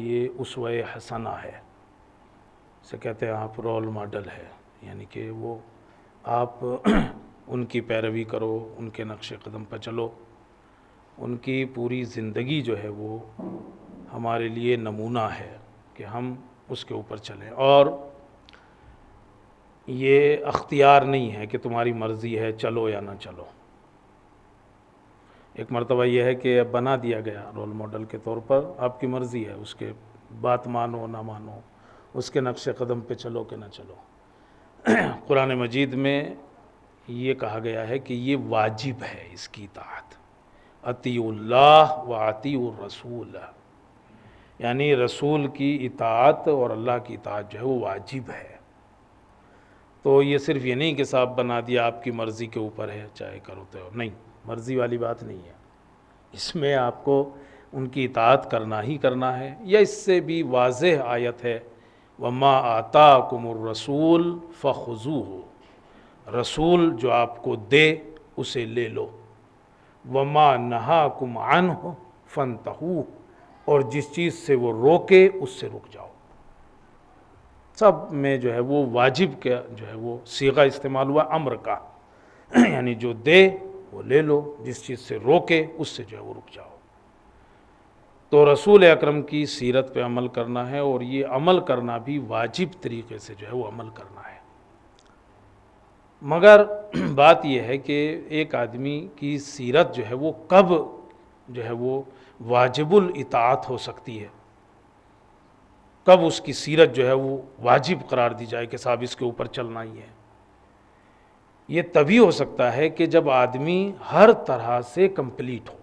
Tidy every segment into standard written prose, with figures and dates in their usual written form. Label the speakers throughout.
Speaker 1: یہ اسوہ حسنہ ہے، اسے کہتے ہیں آپ رول ماڈل ہے، یعنی کہ وہ آپ ان کی پیروی کرو، ان کے نقش قدم پر چلو، ان کی پوری زندگی جو ہے وہ ہمارے لیے نمونہ ہے کہ ہم اس کے اوپر چلیں، اور یہ اختیار نہیں ہے کہ تمہاری مرضی ہے چلو یا نہ چلو۔ ایک مرتبہ یہ ہے کہ بنا دیا گیا رول ماڈل کے طور پر، آپ کی مرضی ہے، اس کے بات مانو نہ مانو، اس کے نقش قدم پہ چلو کہ نہ چلو۔ قرآن مجید میں یہ کہا گیا ہے کہ یہ واجب ہے اس کی اطاعت، اطیعوا اللہ و اطیعوا الرسول، یعنی رسول کی اطاعت اور اللہ کی اطاعت جو ہے وہ واجب ہے۔ تو یہ صرف یہ نہیں کہ صاحب بنا دیا آپ کی مرضی کے اوپر ہے چاہے کرو تو نہیں، مرضی والی بات نہیں ہے، اس میں آپ کو ان کی اطاعت کرنا ہی کرنا ہے۔ یا اس سے بھی واضح آیت ہے وَمَا آتَاكُمُ الرَّسُولُ فَخُذُوهُ، رسول جو آپ کو دے اسے لے لو، وَمَا نَهَاكُمْ عَنْهُ فَانْتَهُوا، اور جس چیز سے وہ روکے اس سے رک جاؤ۔ سب میں جو ہے وہ واجب کا جو ہے وہ صیغہ استعمال ہوا امر کا، یعنی جو دے وہ لے لو، جس چیز سے روکے اس سے جو ہے وہ رک جاؤ۔ تو رسول اکرم کی سیرت پہ عمل کرنا ہے، اور یہ عمل کرنا بھی واجب طریقے سے جو ہے وہ عمل کرنا ہے۔ مگر بات یہ ہے کہ ایک آدمی کی سیرت جو ہے وہ کب جو ہے وہ واجب الاطاعت ہو سکتی ہے، کب اس کی سیرت جو ہے وہ واجب قرار دی جائے کہ صاحب اس کے اوپر چلنا ہی ہے۔ یہ تبھی ہو سکتا ہے کہ جب آدمی ہر طرح سے کمپلیٹ ہو،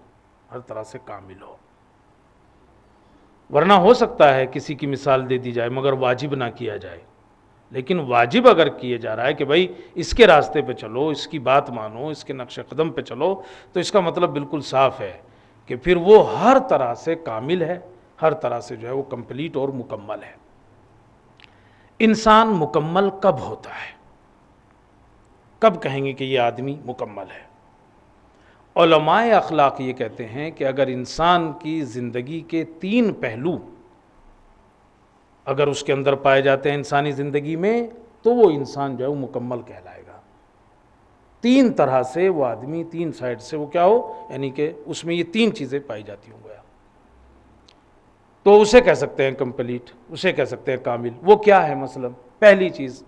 Speaker 1: ہر طرح سے کامل ہو، ورنہ ہو سکتا ہے کسی کی مثال دے دی جائے مگر واجب نہ کیا جائے۔ لیکن واجب اگر کیے جا رہا ہے کہ بھائی اس کے راستے پہ چلو، اس کی بات مانو، اس کے نقش قدم پہ چلو، تو اس کا مطلب بالکل صاف ہے کہ پھر وہ ہر طرح سے کامل ہے، ہر طرح سے جو ہے وہ کمپلیٹ اور مکمل ہے۔ انسان مکمل کب ہوتا ہے، کب کہیں گے کہ یہ آدمی مکمل ہے؟ علماء اخلاق یہ کہتے ہیں کہ اگر انسان کی زندگی کے 3 پہلو اگر اس کے اندر پائے جاتے ہیں انسانی زندگی میں، تو وہ انسان جو ہے وہ مکمل کہلائے گا۔ 3 طرح سے وہ آدمی، 3 سائڈ سے وہ کیا ہو، یعنی کہ اس میں یہ 3 چیزیں پائی جاتی ہوں گیا، تو اسے کہہ سکتے ہیں کمپلیٹ، اسے کہہ سکتے ہیں کامل۔ وہ کیا ہے؟ مثلا پہلی چیز،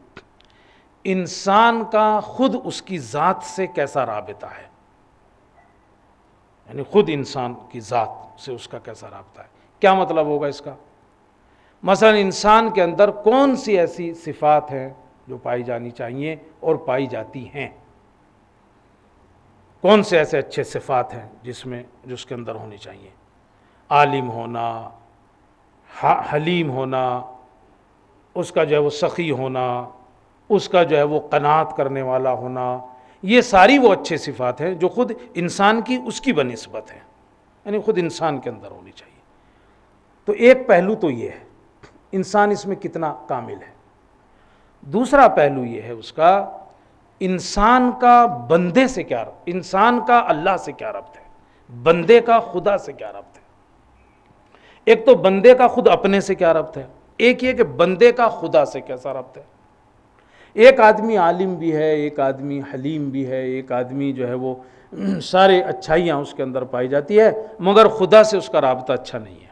Speaker 1: انسان کا خود اس کی ذات سے کیسا رابطہ ہے، یعنی خود انسان کی ذات سے اس کا کیسا رابطہ ہے۔ کیا مطلب ہوگا اس کا؟ مثلا انسان کے اندر کون سی ایسی صفات ہیں جو پائی جانی چاہیے اور پائی جاتی ہیں، کون سے ایسے اچھے صفات ہیں جو اس کے اندر ہونی چاہیے؟ عالم ہونا، حلیم ہونا، اس کا جو ہے وہ سخی ہونا، اس کا جو ہے وہ قناعت کرنے والا ہونا، یہ ساری وہ اچھے صفات ہیں جو خود انسان کی اس کی بنسبت ہیں، یعنی خود انسان کے اندر ہونی چاہیے۔ تو ایک پہلو تو یہ ہے انسان اس میں کتنا کامل ہے۔ دوسرا پہلو یہ ہے اس کا، انسان کا بندے سے کیا ربط، انسان کا اللہ سے کیا ربط ہے، بندے کا خدا سے کیا ربط ہے۔ ایک تو بندے کا خود اپنے سے کیا ربط ہے، ایک یہ کہ بندے کا خدا سے کیسا ربط ہے۔ ایک آدمی عالم بھی ہے، ایک آدمی حلیم بھی ہے، ایک آدمی جو ہے وہ سارے اچھائیاں اس کے اندر پائی جاتی ہے، مگر خدا سے اس کا رابطہ اچھا نہیں ہے۔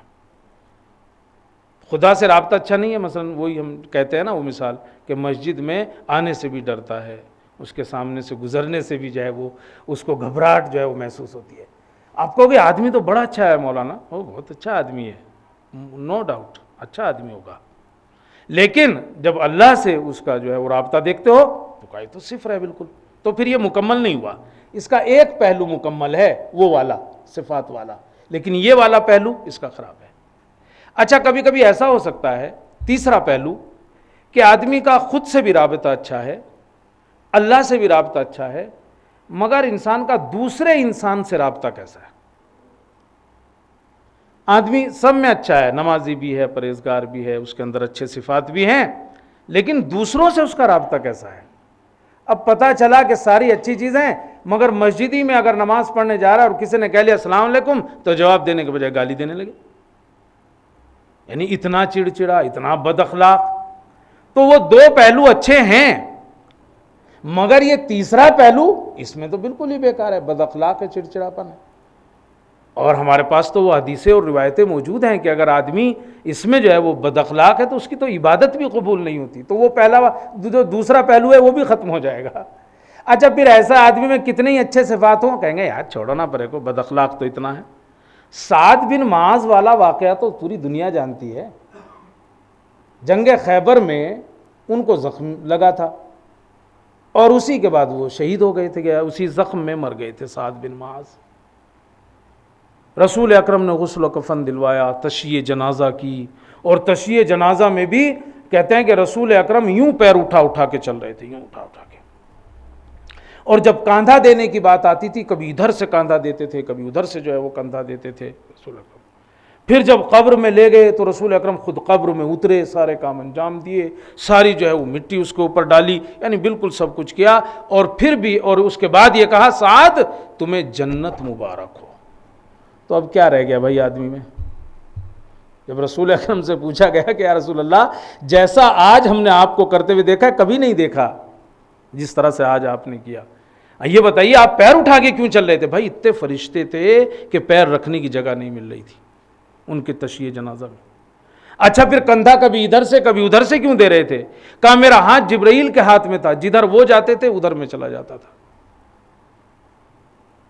Speaker 1: خدا سے رابطہ اچھا نہیں ہے، مثلا وہی ہم کہتے ہیں نا وہ مثال کہ مسجد میں آنے سے بھی ڈرتا ہے، اس کے سامنے سے گزرنے سے بھی جو ہے وہ اس کو گھبراہٹ جو ہے وہ محسوس ہوتی ہے۔ آپ کہو گے آدمی تو بڑا اچھا ہے مولانا، وہ بہت اچھا آدمی ہے، نو ڈاؤٹ اچھا آدمی ہوگا، لیکن جب اللہ سے اس کا جو ہے وہ رابطہ دیکھتے ہو تو کہیں تو صفر ہے بالکل، تو پھر یہ مکمل نہیں ہوا۔ اس کا ایک پہلو مکمل ہے وہ والا صفات والا، لیکن یہ والا پہلو اس کا خراب ہے۔ اچھا کبھی کبھی ایسا ہو سکتا ہے، تیسرا پہلو، کہ آدمی کا خود سے بھی رابطہ اچھا ہے، اللہ سے بھی رابطہ اچھا ہے، مگر انسان کا دوسرے انسان سے رابطہ کیسا ہے؟ آدمی سب میں اچھا ہے، نمازی بھی ہے، پرہیزگار بھی ہے، اس کے اندر اچھے صفات بھی ہیں، لیکن دوسروں سے اس کا رابطہ کیسا ہے؟ اب پتہ چلا کہ ساری اچھی چیزیں، مگر مسجدی میں اگر نماز پڑھنے جا رہا ہے اور کسی نے کہہ لیا السلام علیکم تو جواب دینے کے بجائے گالی دینے لگے، یعنی اتنا چڑچڑا، اتنا بد اخلاق. تو وہ دو پہلو اچھے ہیں، مگر یہ تیسرا پہلو اس میں تو بالکل ہی بیکار ہے، بد اخلاق ہے، چڑچڑاپن ہے. اور ہمارے پاس تو وہ حدیثیں اور روایتیں موجود ہیں کہ اگر آدمی اس میں جو ہے وہ بد اخلاق ہے تو اس کی تو عبادت بھی قبول نہیں ہوتی. تو وہ پہلا جو دوسرا پہلو ہے وہ بھی ختم ہو جائے گا. اچھا پھر ایسا آدمی میں کتنے ہی اچھے صفات ہوں، کہیں گے یار چھوڑو نا پرے کو، بد اخلاق تو اتنا ہے. سعد بن معاذ والا واقعہ تو پوری دنیا جانتی ہے. جنگ خیبر میں ان کو زخم لگا تھا اور اسی کے بعد وہ شہید ہو گئے تھے، اسی زخم میں مر گئے تھے سعد بن معاذ. رسول اکرم نے غسل و کفن دلوایا، تشییع جنازہ کی، اور تشییع جنازہ میں بھی کہتے ہیں کہ رسول اکرم یوں پیر اٹھا اٹھا کے چل رہے تھے، یوں اٹھا اٹھا کے. اور جب کاندھا دینے کی بات آتی تھی، کبھی ادھر سے کاندھا دیتے تھے، کبھی ادھر سے جو ہے وہ کاندھا دیتے تھے رسول اکرم. پھر جب قبر میں لے گئے تو رسول اکرم خود قبر میں اترے، سارے کام انجام دیے، ساری جو ہے وہ مٹی اس کے اوپر ڈالی، یعنی بالکل سب کچھ کیا. اور پھر بھی، اور اس کے بعد یہ کہا سعد تمہیں جنت مبارک ہو. تو اب کیا رہ گیا بھائی آدمی میں؟ جب رسول اکرم سے پوچھا گیا کہ یا رسول اللہ جیسا آج ہم نے آپ کو کرتے ہوئے دیکھا ہے کبھی نہیں دیکھا جس طرح سے آج آپ نے کیا، یہ بتائیے آپ پیر اٹھا کے کیوں چل رہے تھے؟ بھائی اتنے فرشتے تھے کہ پیر رکھنے کی جگہ نہیں مل رہی تھی ان کے تشییع جنازہ میں. اچھا پھر کندھا کبھی ادھر سے کبھی ادھر سے کیوں دے رہے تھے؟ کہا میرا ہاتھ جبرائیل کے ہاتھ میں تھا، جدھر وہ جاتے تھے ادھر میں چلا جاتا تھا.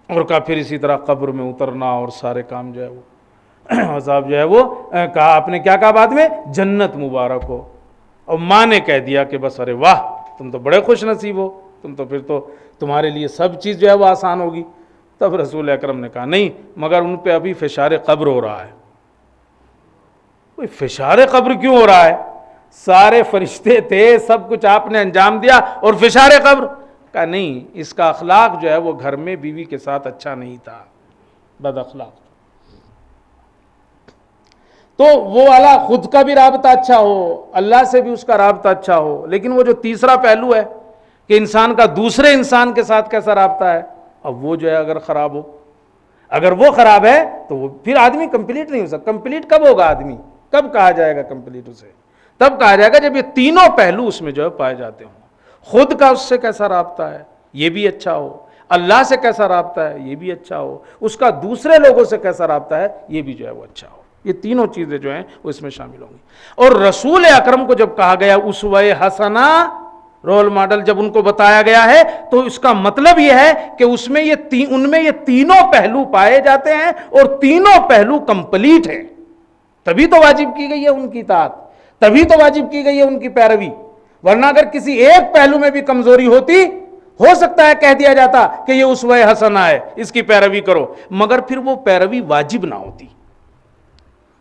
Speaker 1: اور کہا پھر اسی طرح قبر میں اترنا اور سارے کام جو ہے وہ عذاب جو ہے وہ کہا آپ نے کیا کہا بعد میں؟ جنت مبارک ہو. اور ماں نے کہہ دیا کہ بس ارے واہ تم تو بڑے خوش نصیب ہو، تم تو پھر تو تمہارے لیے سب چیز جو ہے وہ آسان ہوگی. تب رسول اکرم نے کہا نہیں، مگر ان پہ ابھی فشار قبر ہو رہا ہے. فشار قبر کیوں ہو رہا ہے؟ سارے فرشتے تھے، سب کچھ آپ نے انجام دیا اور فشار قبر؟ کہا نہیں، اس کا اخلاق جو ہے وہ گھر میں بیوی کے ساتھ اچھا نہیں تھا، بد اخلاق. تو وہ والا خود کا بھی رابطہ اچھا ہو، اللہ سے بھی اس کا رابطہ اچھا ہو، لیکن وہ جو تیسرا پہلو ہے کہ انسان کا دوسرے انسان کے ساتھ کیسا رابطہ ہے، اب وہ جو ہے اگر خراب ہو، اگر وہ خراب ہے تو وہ پھر آدمی کمپلیٹ نہیں ہو سکتا. کمپلیٹ کب ہوگا آدمی؟ کب کہا جائے گا کمپلیٹ اسے؟ تب کہا جائے گا جب یہ تینوں پہلو اس میں جو ہے پائے جاتے ہوں. خود کا اس سے کیسا رابطہ ہے یہ بھی اچھا ہو، اللہ سے کیسا رابطہ ہے یہ بھی اچھا ہو، اس کا دوسرے لوگوں سے کیسا رابطہ ہے یہ بھی جو ہے وہ اچھا ہو. یہ تینوں چیزیں جو ہیں وہ اس میں شامل ہوں گی. اور رسول اکرم کو جب کہا گیا اسوہ حسنہ، رول ماڈل جب ان کو بتایا گیا ہے، تو اس کا مطلب یہ ہے کہ اس میں ان میں یہ تینوں پہلو پائے جاتے ہیں اور تینوں پہلو کمپلیٹ ہیں. تبھی تو واجب کی گئی ہے ان کی اطاعت، تبھی تو واجب کی گئی ہے ان کی پیروی. ورنہ اگر کسی ایک پہلو میں بھی کمزوری ہوتی، ہو سکتا ہے کہہ دیا جاتا کہ یہ اسوہ حسنہ ہے، اس کی پیروی کرو، مگر پھر وہ پیروی واجب نہ ہوتی،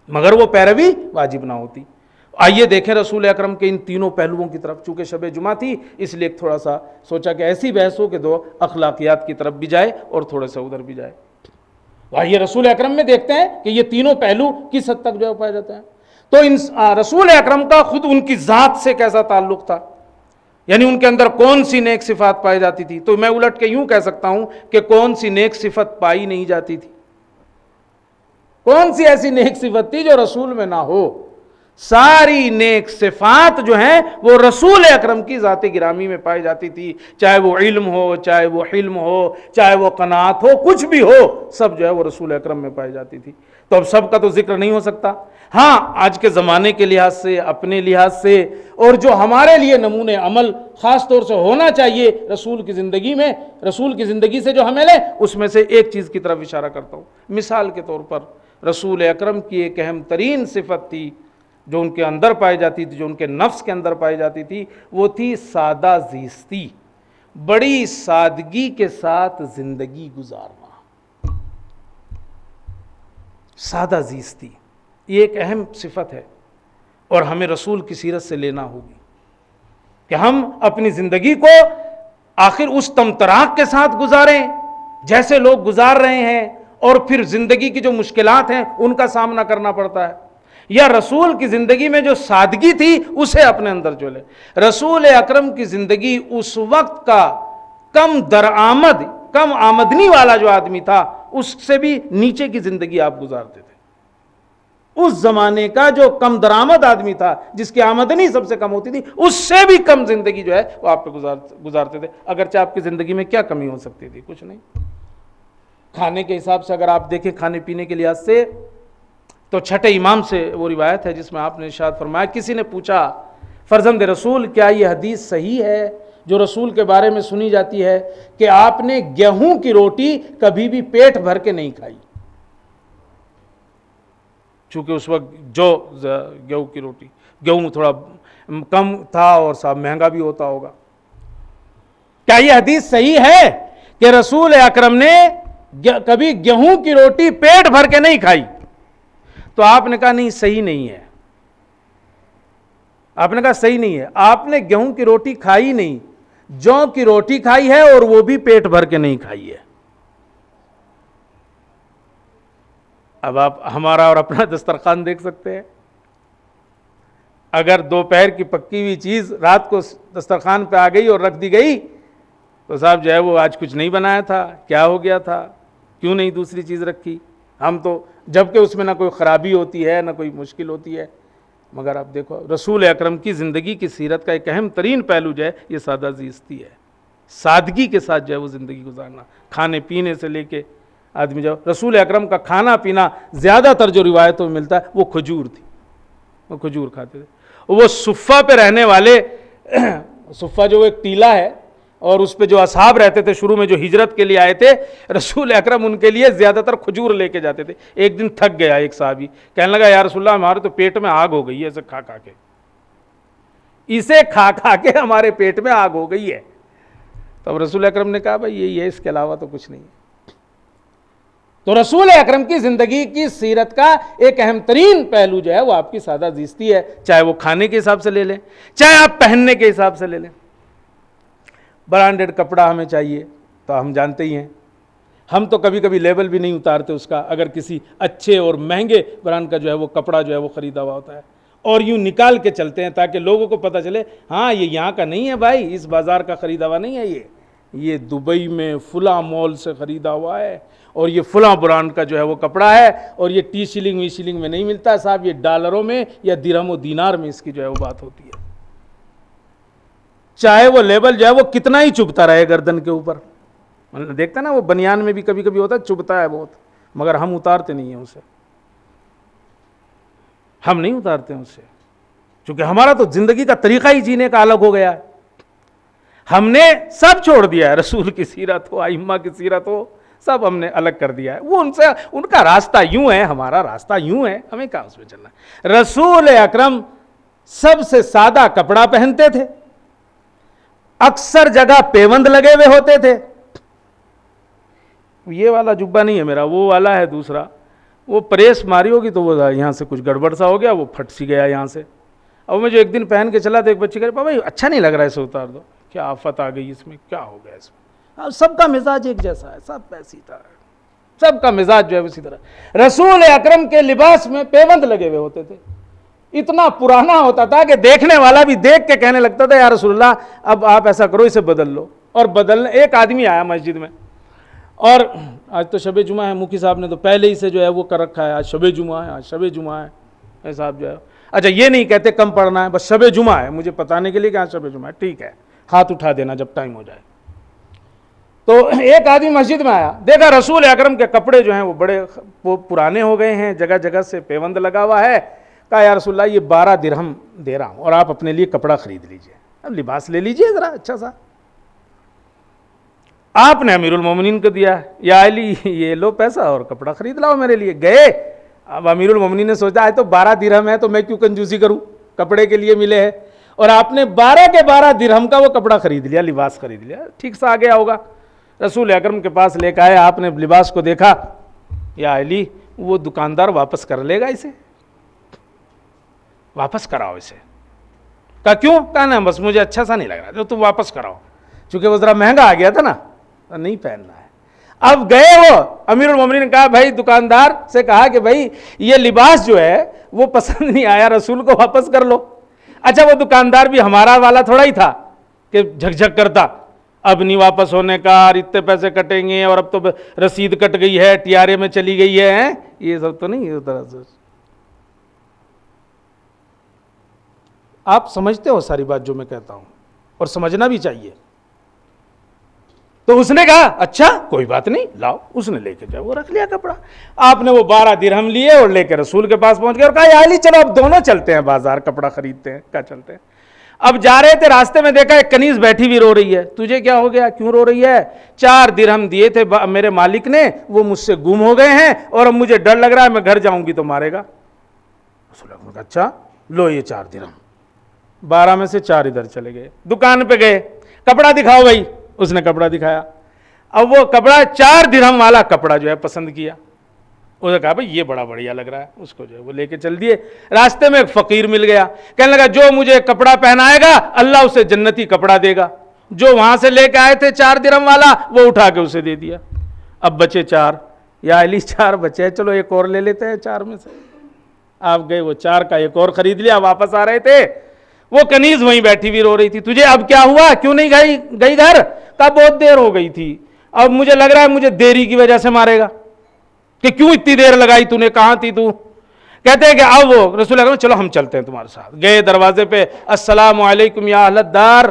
Speaker 1: نہ ہوتی. آئیے دیکھیں رسول اکرم کے ان تینوں پہلوؤں کی طرف. چونکہ شب جمعہ تھی اس لیے تھوڑا سا سوچا کہ ایسی بحث ہو کہ دو اخلاقیات کی طرف بھی جائے اور تھوڑے سے ادھر بھی جائے. آئیے رسول اکرم میں دیکھتے ہیں کہ یہ تینوں پہلو کس حد تک جو پائے جاتے ہیں. تو رسول اکرم کا خود ان کی ذات سے کیسا تعلق تھا، یعنی ان کے اندر کون سی نیک صفات پائی جاتی تھی. تو میں الٹ کے یوں کہہ سکتا ہوں کہ کون سی نیک صفت پائی نہیں جاتی تھی. کون سی ایسی نیک صفت تھی جو رسول میں نہ ہو؟ ساری نیک صفات جو ہیں وہ رسول اکرم کی ذات گرامی میں پائی جاتی تھی. چاہے وہ علم ہو، چاہے وہ حلم ہو، چاہے وہ قناعت ہو، کچھ بھی ہو، سب جو ہے وہ رسول اکرم میں پائی جاتی تھی. تو اب سب کا تو ذکر نہیں ہو سکتا. ہاں آج کے زمانے کے لحاظ سے، اپنے لحاظ سے، اور جو ہمارے لیے نمونے عمل خاص طور سے ہونا چاہیے رسول کی زندگی میں، رسول کی زندگی سے جو ہمیں لے، اس میں سے ایک چیز کی طرف اشارہ کرتا ہوں. مثال کے طور پر رسول اکرم کی ایک اہم ترین صفت تھی جو ان کے اندر پائی جاتی تھی، جو ان کے نفس کے اندر پائی جاتی تھی، وہ تھی سادہ زیستی، بڑی سادگی کے ساتھ زندگی گزارنا. سادہ زیستی یہ ایک اہم صفت ہے اور ہمیں رسول کی سیرت سے لینا ہوگی کہ ہم اپنی زندگی کو آخر اس طمطراق کے ساتھ گزاریں جیسے لوگ گزار رہے ہیں، اور پھر زندگی کی جو مشکلات ہیں ان کا سامنا کرنا پڑتا ہے، یا رسول کی زندگی میں جو سادگی تھی اسے اپنے اندر جو لے. رسول اکرم کی زندگی اس وقت کا کم آمدنی والا جو آدمی تھا اس سے بھی نیچے کی زندگی آپ گزارتے تھے. اس زمانے کا جو کم درآمد آدمی تھا، جس کی آمدنی سب سے کم ہوتی تھی، اس سے بھی کم زندگی جو ہے وہ آپ پہ گزارتے تھے۔ اگرچہ آپ کی زندگی میں کیا کمی ہو سکتی تھی؟ کچھ نہیں۔ کھانے کے حساب سے اگر آپ دیکھیں، کھانے پینے کے لحاظ سے تو چھٹے امام سے وہ روایت ہے جس میں آپ نے ارشاد فرمایا، کسی نے پوچھا فرزند رسول کیا یہ حدیث صحیح ہے جو رسول کے بارے میں سنی جاتی ہے کہ آپ نے گیہوں کی روٹی کبھی بھی پیٹ بھر کے نہیں کھائی؟ چونکہ اس وقت جو گیہوں کی روٹی، گیہوں تھوڑا کم تھا اور صاحب مہنگا بھی ہوتا ہوگا، کیا یہ حدیث صحیح ہے کہ رسول اکرم نے کبھی گیہوں کی روٹی پیٹ بھر کے نہیں کھائی؟ تو آپ نے کہا نہیں، صحیح نہیں ہے۔ آپ نے کہا صحیح نہیں ہے، آپ نے گیہوں کی روٹی کھائی نہیں، جو کی روٹی کھائی ہے اور وہ بھی پیٹ بھر کے نہیں کھائی ہے۔ اب آپ ہمارا اور اپنا دسترخوان دیکھ سکتے ہیں، اگر دوپہر کی پکی ہوئی چیز رات کو دسترخوان پہ آ گئی اور رکھ دی گئی تو صاحب جو ہے وہ آج کچھ نہیں بنایا تھا، کیا ہو گیا تھا، کیوں نہیں دوسری چیز رکھی؟ ہم تو جبکہ اس میں نہ کوئی خرابی ہوتی ہے نہ کوئی مشکل ہوتی ہے، مگر آپ دیکھو رسول اکرم کی زندگی کی سیرت کا ایک اہم ترین پہلو جو ہے یہ سادہ زیستی ہے، سادگی کے ساتھ جو ہے وہ زندگی گزارنا۔ کھانے پینے سے لے کے آدمی جو رسول اکرم کا کھانا پینا زیادہ تر جو روایتوں میں ملتا ہے وہ کھجور تھی، وہ کھجور کھاتے تھے۔ وہ صفہ پہ رہنے والے، صفہ جو ایک ٹیلہ ہے اور اس پہ جو اصحاب رہتے تھے شروع میں جو ہجرت کے لیے آئے تھے، رسول اکرم ان کے لیے زیادہ تر کھجور لے کے جاتے تھے۔ ایک دن تھک گیا ایک صحابی، کہنے لگا یا رسول اللہ ہمارے تو پیٹ میں آگ ہو گئی ہے اسے کھا کھا کے، اسے کھا کھا کے ہمارے پیٹ میں آگ ہو گئی ہے۔ تو رسول اکرم نے کہا بھائی یہی ہے، اس کے علاوہ تو کچھ نہیں ہے۔ تو رسول اکرم کی زندگی کی سیرت کا ایک اہم ترین پہلو جو ہے وہ آپ کی سادہ زیستی ہے، چاہے وہ کھانے کے حساب سے لے لیں، چاہے آپ پہننے کے حساب سے لے لیں۔ برانڈڈ کپڑا ہمیں چاہیے تو ہم جانتے ہی ہیں، ہم تو کبھی کبھی لیبل بھی نہیں اتارتے اس کا، اگر کسی اچھے اور مہنگے برانڈ کا جو ہے وہ کپڑا جو ہے وہ خریدا ہوا ہوتا ہے، اور یوں نکال کے چلتے ہیں تاکہ لوگوں کو پتہ چلے ہاں یہ یہاں کا نہیں ہے بھائی، اس بازار کا خریدا ہوا نہیں ہے، یہ دبئی میں فلاں مال سے خریدا ہوا ہے اور یہ فلاں برانڈ کا جو ہے وہ کپڑا ہے، اور یہ ٹی شلنگ وی شلنگ میں نہیں ملتا صاحب، یہ ڈالروں میں یا درہم و دینار میں اس کی جو ہے وہ بات ہوتی ہے۔ چاہے وہ لیبل جو ہے وہ کتنا ہی چبھتا رہے گردن کے اوپر، دیکھتا نا وہ بنیان میں بھی کبھی کبھی ہوتا ہے، چبھتا ہے بہت، مگر ہم اتارتے نہیں ہیں اسے، ہم نہیں اتارتے ہیں اسے، چونکہ ہمارا تو زندگی کا طریقہ ہی جینے کا الگ ہو گیا ہے۔ ہم نے سب چھوڑ دیا ہے، رسول کی سیرت ہو، ائمہ کی سیرت ہو، سب ہم نے الگ کر دیا ہے۔ وہ ان کا راستہ یوں ہے، ہمارا راستہ یوں ہے، ہمیں کہاں اس میں چلنا ہے۔ رسول اکرم سب سے سادہ کپڑا پہنتے تھے، اکثر جگہ پیوند لگے ہوئے ہوتے تھے۔ یہ والا جبہ نہیں ہے میرا، وہ والا ہے دوسرا، وہ پریس ماری ہوگی تو وہ یہاں سے کچھ گڑبڑ سا ہو گیا، وہ پھٹ سی گیا یہاں سے۔ اب میں جو ایک دن پہن کے چلا تو ایک بچی کہہ رہی بابا اچھا نہیں لگ رہا ہے، اسے اتار دو۔ کیا آفت آ گئی اس میں، کیا ہو گیا اس میں؟ سب کا مزاج ایک جیسا ہے، سب ایسی طرح، سب کا مزاج جو ہے اسی طرح۔ رسول اکرم کے لباس میں پیوند لگے ہوئے ہوتے تھے، اتنا پرانا ہوتا تھا کہ دیکھنے والا بھی دیکھ کے کہنے لگتا تھا یا رسول اللہ اب آپ ایسا کرو اسے بدل لو۔ اور بدلنے ایک آدمی آیا مسجد میں، اور آج تو شب جمعہ ہے، مفتی صاحب نے تو پہلے ہی سے جو ہے وہ کر رکھا ہے، آج شب جمعہ ہے، آج شب جمعہ ہے صاحب جو ہے، اچھا یہ نہیں کہتے کم پڑھنا ہے، بس شب جمعہ ہے، مجھے بتانے کے لیے کہ آج شب جمعہ ہے، ٹھیک ہے ہاتھ اٹھا دینا جب ٹائم ہو جائے۔ تو ایک آدمی مسجد میں آیا، دیکھا رسول اکرم کے کپڑے جو ہیں وہ بڑے پرانے ہو گئے ہیں، جگہ جگہ سے پیوند لگا ہوا ہے۔ کہا یا رسول اللہ یہ 12 درہم دے رہا ہوں اور آپ اپنے لیے کپڑا خرید لیجئے، اب لباس لے لیجئے ذرا اچھا سا۔ آپ نے امیر المومنین کو دیا، یا علی یہ لو پیسہ اور کپڑا خرید لاؤ میرے لیے۔ گئے، اب امیر المومنین نے سوچا آج تو 12 درہم ہے تو میں کیوں کنجوسی کروں، کپڑے کے لیے ملے ہیں، اور آپ نے 12 کے 12 درہم کا وہ کپڑا خرید لیا، لباس خرید لیا، ٹھیک سا آ گیا ہوگا۔ رسول اکرم کے پاس لے کے آئے، آپ نے لباس کو دیکھا، یا علی وہ دکاندار واپس کر لے گا اسے، واپس کراؤ اسے۔ کہا کیوں؟ کہا نا بس مجھے اچھا سا نہیں لگ رہا تو واپس کراؤ، چونکہ وہ ذرا مہنگا آ گیا تھا نا، نہیں پہننا ہے۔ اب گئے وہ امیر المومنین نے کہا بھائی، دکاندار سے کہا کہ بھائی یہ لباس جو ہے وہ پسند نہیں آیا، رسول کو واپس کر لو۔ اچھا وہ دکاندار بھی ہمارا والا تھوڑا ہی تھا کہ جھک جھک کرتا، اب نہیں واپس ہونے کا، اور اتنے پیسے کٹیں گے، اور اب تو رسید کٹ گئی ہے، ٹیارے میں چلی گئی ہے، یہ سب تو نہیں ہے طرح سے۔ آپ سمجھتے ہو ساری بات جو میں کہتا ہوں، اور سمجھنا بھی چاہیے۔ تو اس نے کہا اچھا کوئی بات نہیں، لاؤ۔ اس نے لے کے جاؤ وہ رکھ لیا کپڑا۔ آپ نے وہ 12 درہم لیے اور لے کے رسول کے پاس پہنچ گئے اور کہا یا علی چلو اب دونوں چلتے ہیں بازار کپڑا خریدتے ہیں۔ کیا چلتے ہیں؟ اب جا رہے تھے، راستے میں دیکھا ایک کنیز بیٹھی ہوئی رو رہی ہے۔ تجھے کیا ہو گیا، کیوں رو رہی ہے؟ 4 درہم دیے تھے میرے مالک نے، وہ مجھ سے گم ہو گئے ہیں اور اب مجھے ڈر لگ رہا ہے میں گھر جاؤں گی تو مارے گا۔ رسول اللہ نے کہا اچھا لو یہ 4 درہم۔ 12 میں سے 4 ادھر چلے گئے، دکان پہ گئے، کپڑا دکھاؤ بھائی۔ اس نے کپڑا دکھایا، اب وہ کپڑا 4 درہم والا کپڑا جو ہے پسند کیا۔ اس نے کہا بھائی یہ بڑا بڑھیا لگ رہا ہے، اس کو جو ہے وہ لے کے چل دیے۔ راستے میں ایک فقیر مل گیا، کہنے لگا جو مجھے کپڑا پہنائے گا اللہ اسے جنتی کپڑا دے گا۔ جو وہاں سے لے کے آئے تھے 4 درہم والا وہ اٹھا کے اسے دے دیا۔ اب بچے 4، یا علی 4 بچے، چلو ایک اور لے لیتے ہیں 4 میں سے۔ آپ گئے وہ 4 کا ایک اور خرید لیا، واپس آ رہے تھے وہ کنیز وہیں بیٹھی ہوئی رو رہی تھی۔ تجھے اب کیا ہوا، کیوں نہیں گئی گھر؟ کہا بہت دیر ہو گئی تھی، اب مجھے لگ رہا ہے مجھے دیری کی وجہ سے مارے گا۔ کہ کیوں اتنی دیر لگائی، تو نے کہاں تھی تو؟ کہتے ہیں کہ اب وہ رسول اللہ چلو ہم چلتے ہیں تمہارے ساتھ۔ گئے دروازے پہ، السلام علیکم یا اہل الدار،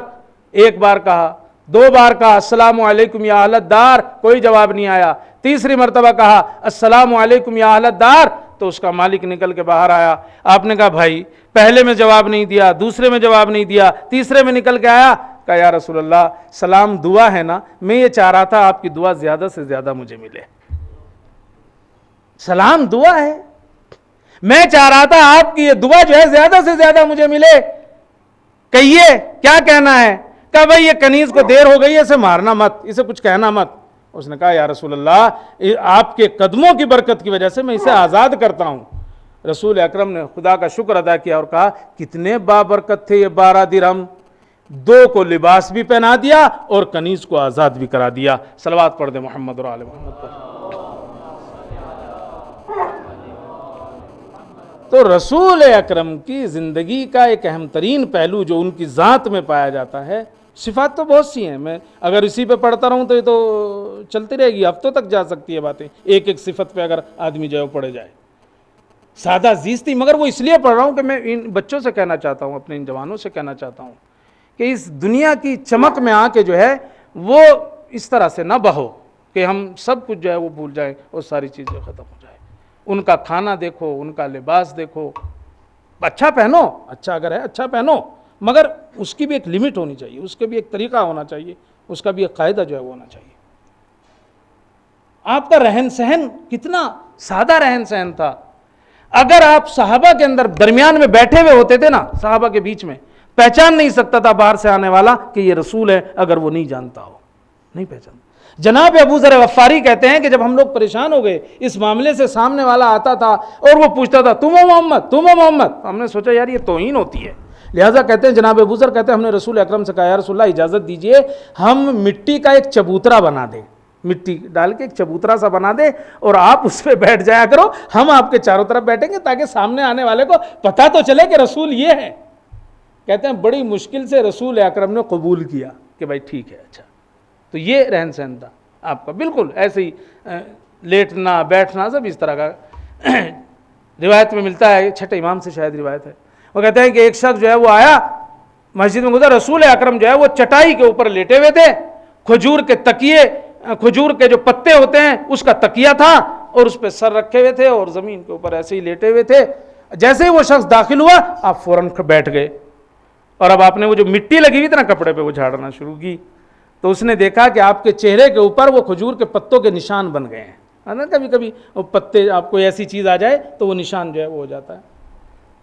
Speaker 1: ایک بار کہا، 2 بار کہا السلام علیکم یا اہل الدار، کوئی جواب نہیں آیا۔ تیسری مرتبہ کہا السلام علیکم یا اہل الدار، تو اس کا مالک نکل کے باہر آیا۔ آپ نے کہا بھائی پہلے میں جواب نہیں دیا، دوسرے میں جواب نہیں دیا، تیسرے میں نکل کے آیا۔ کہا یا رسول اللہ سلام دعا ہے نا، میں یہ چاہ رہا تھا آپ کی دعا زیادہ سے زیادہ مجھے ملے۔ سلام دعا ہے، میں چاہ رہا تھا آپ کی یہ دعا جو ہے زیادہ سے زیادہ مجھے ملے۔ کہیے کیا کہنا ہے؟ کہا بھائی یہ کنیز کو دیر ہو گئی ہے، اسے مارنا مت، اسے کچھ کہنا مت۔ اس نے کہا یا رسول اللہ آپ کے قدموں کی برکت کی وجہ سے میں اسے آزاد کرتا ہوں۔ رسول اکرم نے خدا کا شکر ادا کیا اور کہا کتنے بابرکت تھے یہ 12 درہم، 2 کو لباس بھی پہنا دیا اور کنیز کو آزاد بھی کرا دیا۔ صلوات پڑھ دے محمد اور آل محمد پر۔ تو رسول اکرم کی زندگی کا ایک اہم ترین پہلو جو ان کی ذات میں پایا جاتا ہے، صفات تو بہت سی ہیں، میں اگر اسی پہ پڑھتا رہوں تو یہ تو چلتی رہے گی، ہفتوں تک جا سکتی ہے باتیں، ایک ایک صفت پہ اگر آدمی جو ہے پڑھے جائے۔ سادہ زیستی، مگر وہ اس لیے پڑھ رہا ہوں کہ میں ان بچوں سے کہنا چاہتا ہوں، اپنے ان جوانوں سے کہنا چاہتا ہوں کہ اس دنیا کی چمک میں آ کے جو ہے وہ اس طرح سے نہ بہو کہ ہم سب کچھ جو ہے وہ بھول جائیں اور ساری چیزیں ختم ہو جائیں۔ ان کا کھانا دیکھو، ان کا لباس دیکھو، اچھا پہنو، اچھا اگر ہے اچھا پہنو، مگر اس کی بھی ایک لمٹ ہونی چاہیے، اس کے بھی ایک طریقہ ہونا چاہیے، اس کا بھی ایک قاعدہ جو ہے وہ ہونا چاہیے۔ آپ کا رہن سہن کتنا سادہ رہن سہن تھا۔ اگر آپ صحابہ کے اندر درمیان میں بیٹھے ہوئے ہوتے تھے نا، صحابہ کے بیچ میں، پہچان نہیں سکتا تھا باہر سے آنے والا کہ یہ رسول ہے، اگر وہ نہیں جانتا ہو، نہیں پہچانتا۔ جناب ابو ذر غفاری کہتے ہیں کہ جب ہم لوگ پریشان ہو گئے اس معاملے سے، سامنے والا آتا تھا اور وہ پوچھتا تھا تم ہو محمد، تم ہو محمد، ہم نے سوچا یار یہ توہین ہوتی ہے، لہٰذا کہتے ہیں جناب ابو ذر کہتے ہیں ہم نے رسول اکرم سے کہا یا رسول اللہ اجازت دیجئے ہم مٹی کا ایک چبوترا بنا دیں، مٹی ڈال کے ایک چبوترا سا بنا دے اور آپ اس پہ بیٹھ جایا کرو، ہم آپ کے چاروں طرف بیٹھیں گے تاکہ سامنے آنے والے کو پتہ تو چلے کہ رسول یہ ہے۔ کہتے ہیں بڑی مشکل سے رسول اکرم نے قبول کیا کہ بھائی ٹھیک ہے، اچھا۔ تو یہ رہن سہن تھا آپ کا، بالکل ایسے ہی لیٹنا بیٹھنا سب اس طرح کا۔ روایت میں ملتا ہے، چھٹے امام سے شاید روایت ہے، وہ کہتے ہیں کہ ایک شخص جو ہے وہ آیا مسجد میں گزرا، رسول اکرم جو ہے وہ چٹائی کے اوپر لیٹے ہوئے تھے، کھجور کے تکیے، کھجور کے جو پتے ہوتے ہیں اس کا تکیہ تھا اور اس پہ سر رکھے ہوئے تھے اور زمین کے اوپر ایسے ہی لیٹے ہوئے تھے۔ جیسے ہی وہ شخص داخل ہوا آپ فوراً بیٹھ گئے اور اب آپ نے وہ جو مٹی لگی ہوئی تھی نا کپڑے پہ وہ جھاڑنا شروع کی، تو اس نے دیکھا کہ آپ کے چہرے کے اوپر وہ کھجور کے پتوں کے نشان بن گئے ہیں نا، کبھی کبھی وہ پتے آپ کو ایسی چیز آ جائے تو وہ نشان جو ہے وہ ہو جاتا ہے،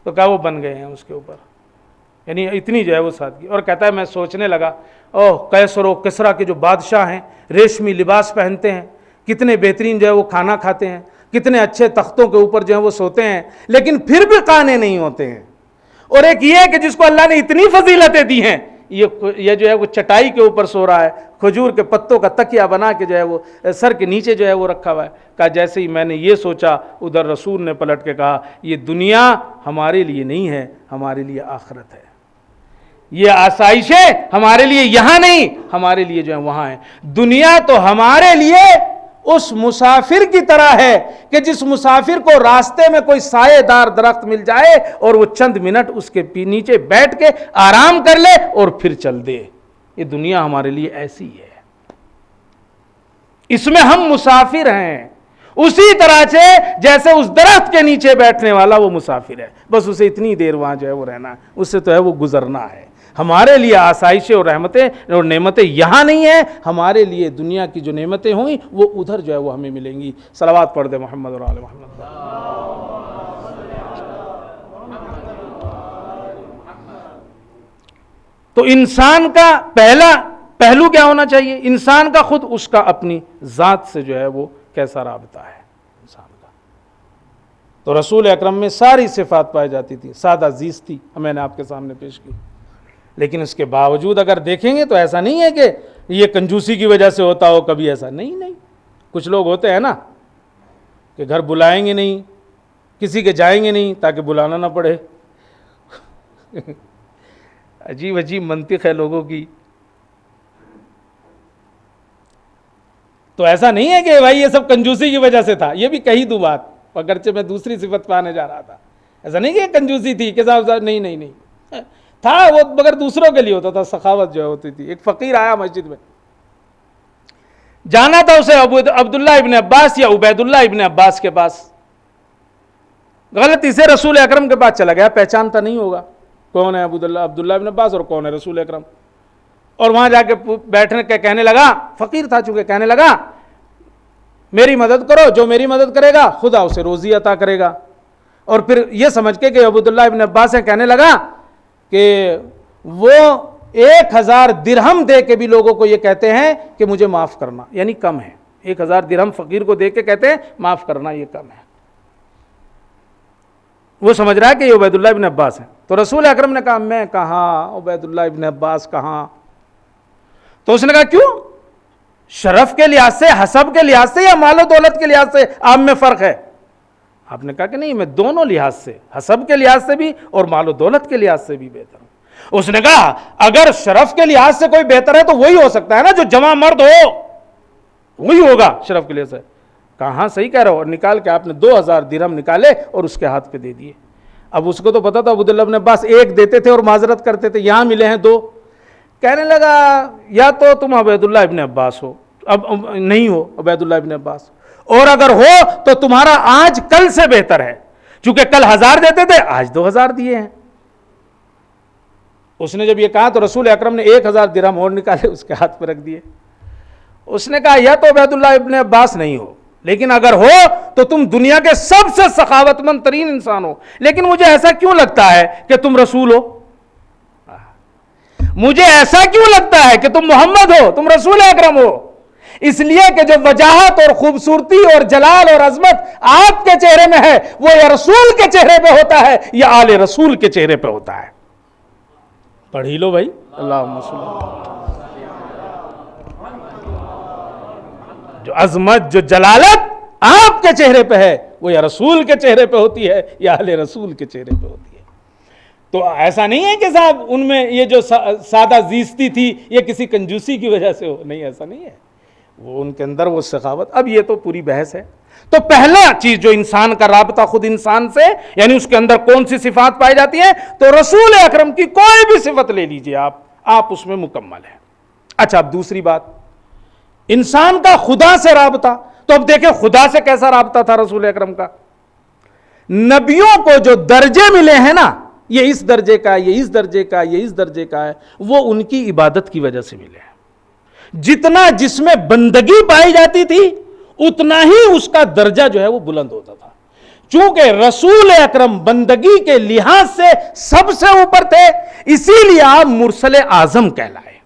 Speaker 1: تو کہا وہ بن گئے ہیں اس کے اوپر، یعنی اتنی جو ہے وہ سادگی۔ اور کہتا ہے میں سوچنے لگا اوہ قیصر و کسریٰ کے جو بادشاہ ہیں ریشمی لباس پہنتے ہیں، کتنے بہترین جو ہے وہ کھانا کھاتے ہیں، کتنے اچھے تختوں کے اوپر جو ہے وہ سوتے ہیں، لیکن پھر بھی قانے نہیں ہوتے ہیں۔ اور ایک یہ ہے کہ جس کو اللہ نے اتنی فضیلتیں دی ہیں، یہ جو ہے وہ چٹائی کے اوپر سو رہا ہے، کھجور کے پتوں کا تکیہ بنا کے جو ہے وہ سر کے نیچے جو ہے وہ رکھا ہوا ہے۔ کہا جیسے ہی میں نے یہ سوچا ادھر رسول نے پلٹ کے کہا یہ دنیا ہمارے لیے نہیں ہے، ہمارے لیے آخرت ہے، یہ آسائشیں ہمارے لیے یہاں نہیں، ہمارے لیے جو ہے وہاں ہے۔ دنیا تو ہمارے لیے اس مسافر کی طرح ہے کہ جس مسافر کو راستے میں کوئی سائے دار درخت مل جائے اور وہ چند منٹ اس کے نیچے بیٹھ کے آرام کر لے اور پھر چل دے. یہ دنیا ہمارے لیے ایسی ہے، اس میں ہم مسافر ہیں، اسی طرح سے جیسے اس درخت کے نیچے بیٹھنے والا وہ مسافر ہے، بس اسے اتنی دیر وہاں جو ہے وہ رہنا ہے، اس سے تو ہے وہ گزرنا ہے. ہمارے لیے آسائشیں اور رحمتیں اور نعمتیں یہاں نہیں ہیں، ہمارے لیے دنیا کی جو نعمتیں ہوئیں وہ ادھر جو ہے وہ ہمیں ملیں گی. صلوات پڑھ دے محمد اور آل محمد. تو انسان کا پہلا پہلو کیا ہونا چاہیے؟ انسان کا خود اس کا اپنی ذات سے جو ہے وہ کیسا رابطہ ہے انسان کا. تو رسول اکرم میں ساری صفات پائی جاتی تھی، سادہ زیست تھی، میں نے آپ کے سامنے پیش کی. لیکن اس کے باوجود اگر دیکھیں گے تو ایسا نہیں ہے کہ یہ کنجوسی کی وجہ سے ہوتا ہو، کبھی ایسا نہیں. کچھ لوگ ہوتے ہیں نا کہ گھر بلائیں گے نہیں، کسی کے جائیں گے نہیں تاکہ بلانا نہ پڑے. عجیب عجیب منطق ہے لوگوں کی. تو ایسا نہیں ہے کہ بھائی یہ سب کنجوسی کی وجہ سے تھا، یہ بھی کہی دو بات، اگرچہ میں دوسری صفت پانے جا رہا تھا. ایسا نہیں کہ کنجوسی تھی کہ صاحب نہیں تھا، وہ مگر دوسروں کے لیے ہوتا تھا، سخاوت جو ہوتی تھی. ایک فقیر آیا مسجد میں، جانا تھا اسے عبداللہ ابن عباس یا عبید اللہ ابن عباس کے پاس. غلطی سے رسول اکرم کے پاس چلا گیا، پہچانتا نہیں ہوگا کون ہے عبداللہ ابن عباس اور کون ہے رسول اکرم. اور وہاں جا کے بیٹھنے کے کہنے لگا، فقیر تھا چونکہ، کہنے لگا میری مدد کرو، جو میری مدد کرے گا خدا اسے روزی عطا کرے گا. اور پھر یہ سمجھ کے کہ عبداللہ ابن عباس ہے، کہنے لگا کہ وہ 1000 درہم دے کے بھی لوگوں کو یہ کہتے ہیں کہ مجھے معاف کرنا، یعنی کم ہے. 1000 درہم فقیر کو دے کے کہتے ہیں معاف کرنا، یہ کم ہے. وہ سمجھ رہا ہے کہ یہ عبید اللہ ابن عباس ہے. تو رسول اکرم نے کہا میں کہاں، عبید اللہ ابن عباس کہاں. تو اس نے کہا کیوں؟ شرف کے لحاظ سے، حسب کے لحاظ سے یا مال و دولت کے لحاظ سے آپ میں فرق ہے؟ آپ نے کہا کہ نہیں، میں دونوں لحاظ سے، حسب کے لحاظ سے بھی اور مال و دولت کے لحاظ سے بھی بہتر ہوں. اس نے کہا اگر شرف کے لحاظ سے کوئی بہتر ہے تو وہی ہو سکتا ہے نا جو جوان مرد ہو، وہی ہوگا شرف کے لحاظ سے. کہاں صحیح کہہ رہا ہو. اور نکال کے آپ نے 2000 درہم نکالے اور اس کے ہاتھ پہ دے دیے. اب اس کو تو پتا تھا عبداللہ ابن عباس ایک دیتے تھے اور معذرت کرتے تھے، یہاں ملے ہیں 2. کہنے لگا یا تو تم عبید اللہ ابن عباس ہو، اب نہیں ہو عبید اللہ ابن عباس، اور اگر ہو تو تمہارا آج کل سے بہتر ہے، چونکہ کل 1000 دیتے تھے آج 2000 دیے ہیں. اس نے جب یہ کہا تو رسول اکرم نے 1000 درہم اور نکالے اس کے ہاتھ پہ رکھ دیے. اس نے کہا یا تو عبید اللہ ابن عباس نہیں ہو، لیکن اگر ہو تو تم دنیا کے سب سے سخاوت مند ترین انسان ہو. لیکن مجھے ایسا کیوں لگتا ہے کہ تم رسول ہو؟ مجھے ایسا کیوں لگتا ہے کہ تم محمد ہو، تم رسول اکرم ہو؟ اس لیے کہ جو وجاہت اور خوبصورتی اور جلال اور عظمت آپ کے چہرے میں ہے وہ یا رسول کے چہرے پہ ہوتا ہے یا آل رسول کے چہرے پہ ہوتا ہے. پڑھ ہی لو بھائی. اللہم صلی جو عظمت جو جلالت آپ کے چہرے پہ ہے وہ یا رسول کے چہرے پہ ہوتی ہے یا اہل رسول کے چہرے پہ ہوتی ہے. تو ایسا نہیں ہے کہ صاحب ان میں یہ جو سادہ زیستی تھی یہ کسی کنجوسی کی وجہ سے ہو، نہیں، ایسا نہیں ہے. وہ ان کے اندر وہ سخاوت. اب یہ تو پوری بحث ہے. تو پہلا چیز جو انسان کا رابطہ خود انسان سے، یعنی اس کے اندر کون سی صفات پائی جاتی ہیں، تو رسول اکرم کی کوئی بھی صفت لے لیجئے آپ اس میں مکمل ہیں. اچھا، اب دوسری بات، انسان کا خدا سے رابطہ. تو اب دیکھیں خدا سے کیسا رابطہ تھا رسول اکرم کا. نبیوں کو جو درجے ملے ہیں نا، یہ اس درجے کا، یہ اس درجے کا، یہ اس درجے کا ہے، وہ ان کی عبادت کی وجہ سے ملے ہیں. جتنا جس میں بندگی پائی جاتی تھی اتنا ہی اس کا درجہ جو ہے وہ بلند ہوتا تھا. چونکہ رسول اکرم بندگی کے لحاظ سے سب سے اوپر تھے، اسی لیے آپ مرسل اعظم کہلائے،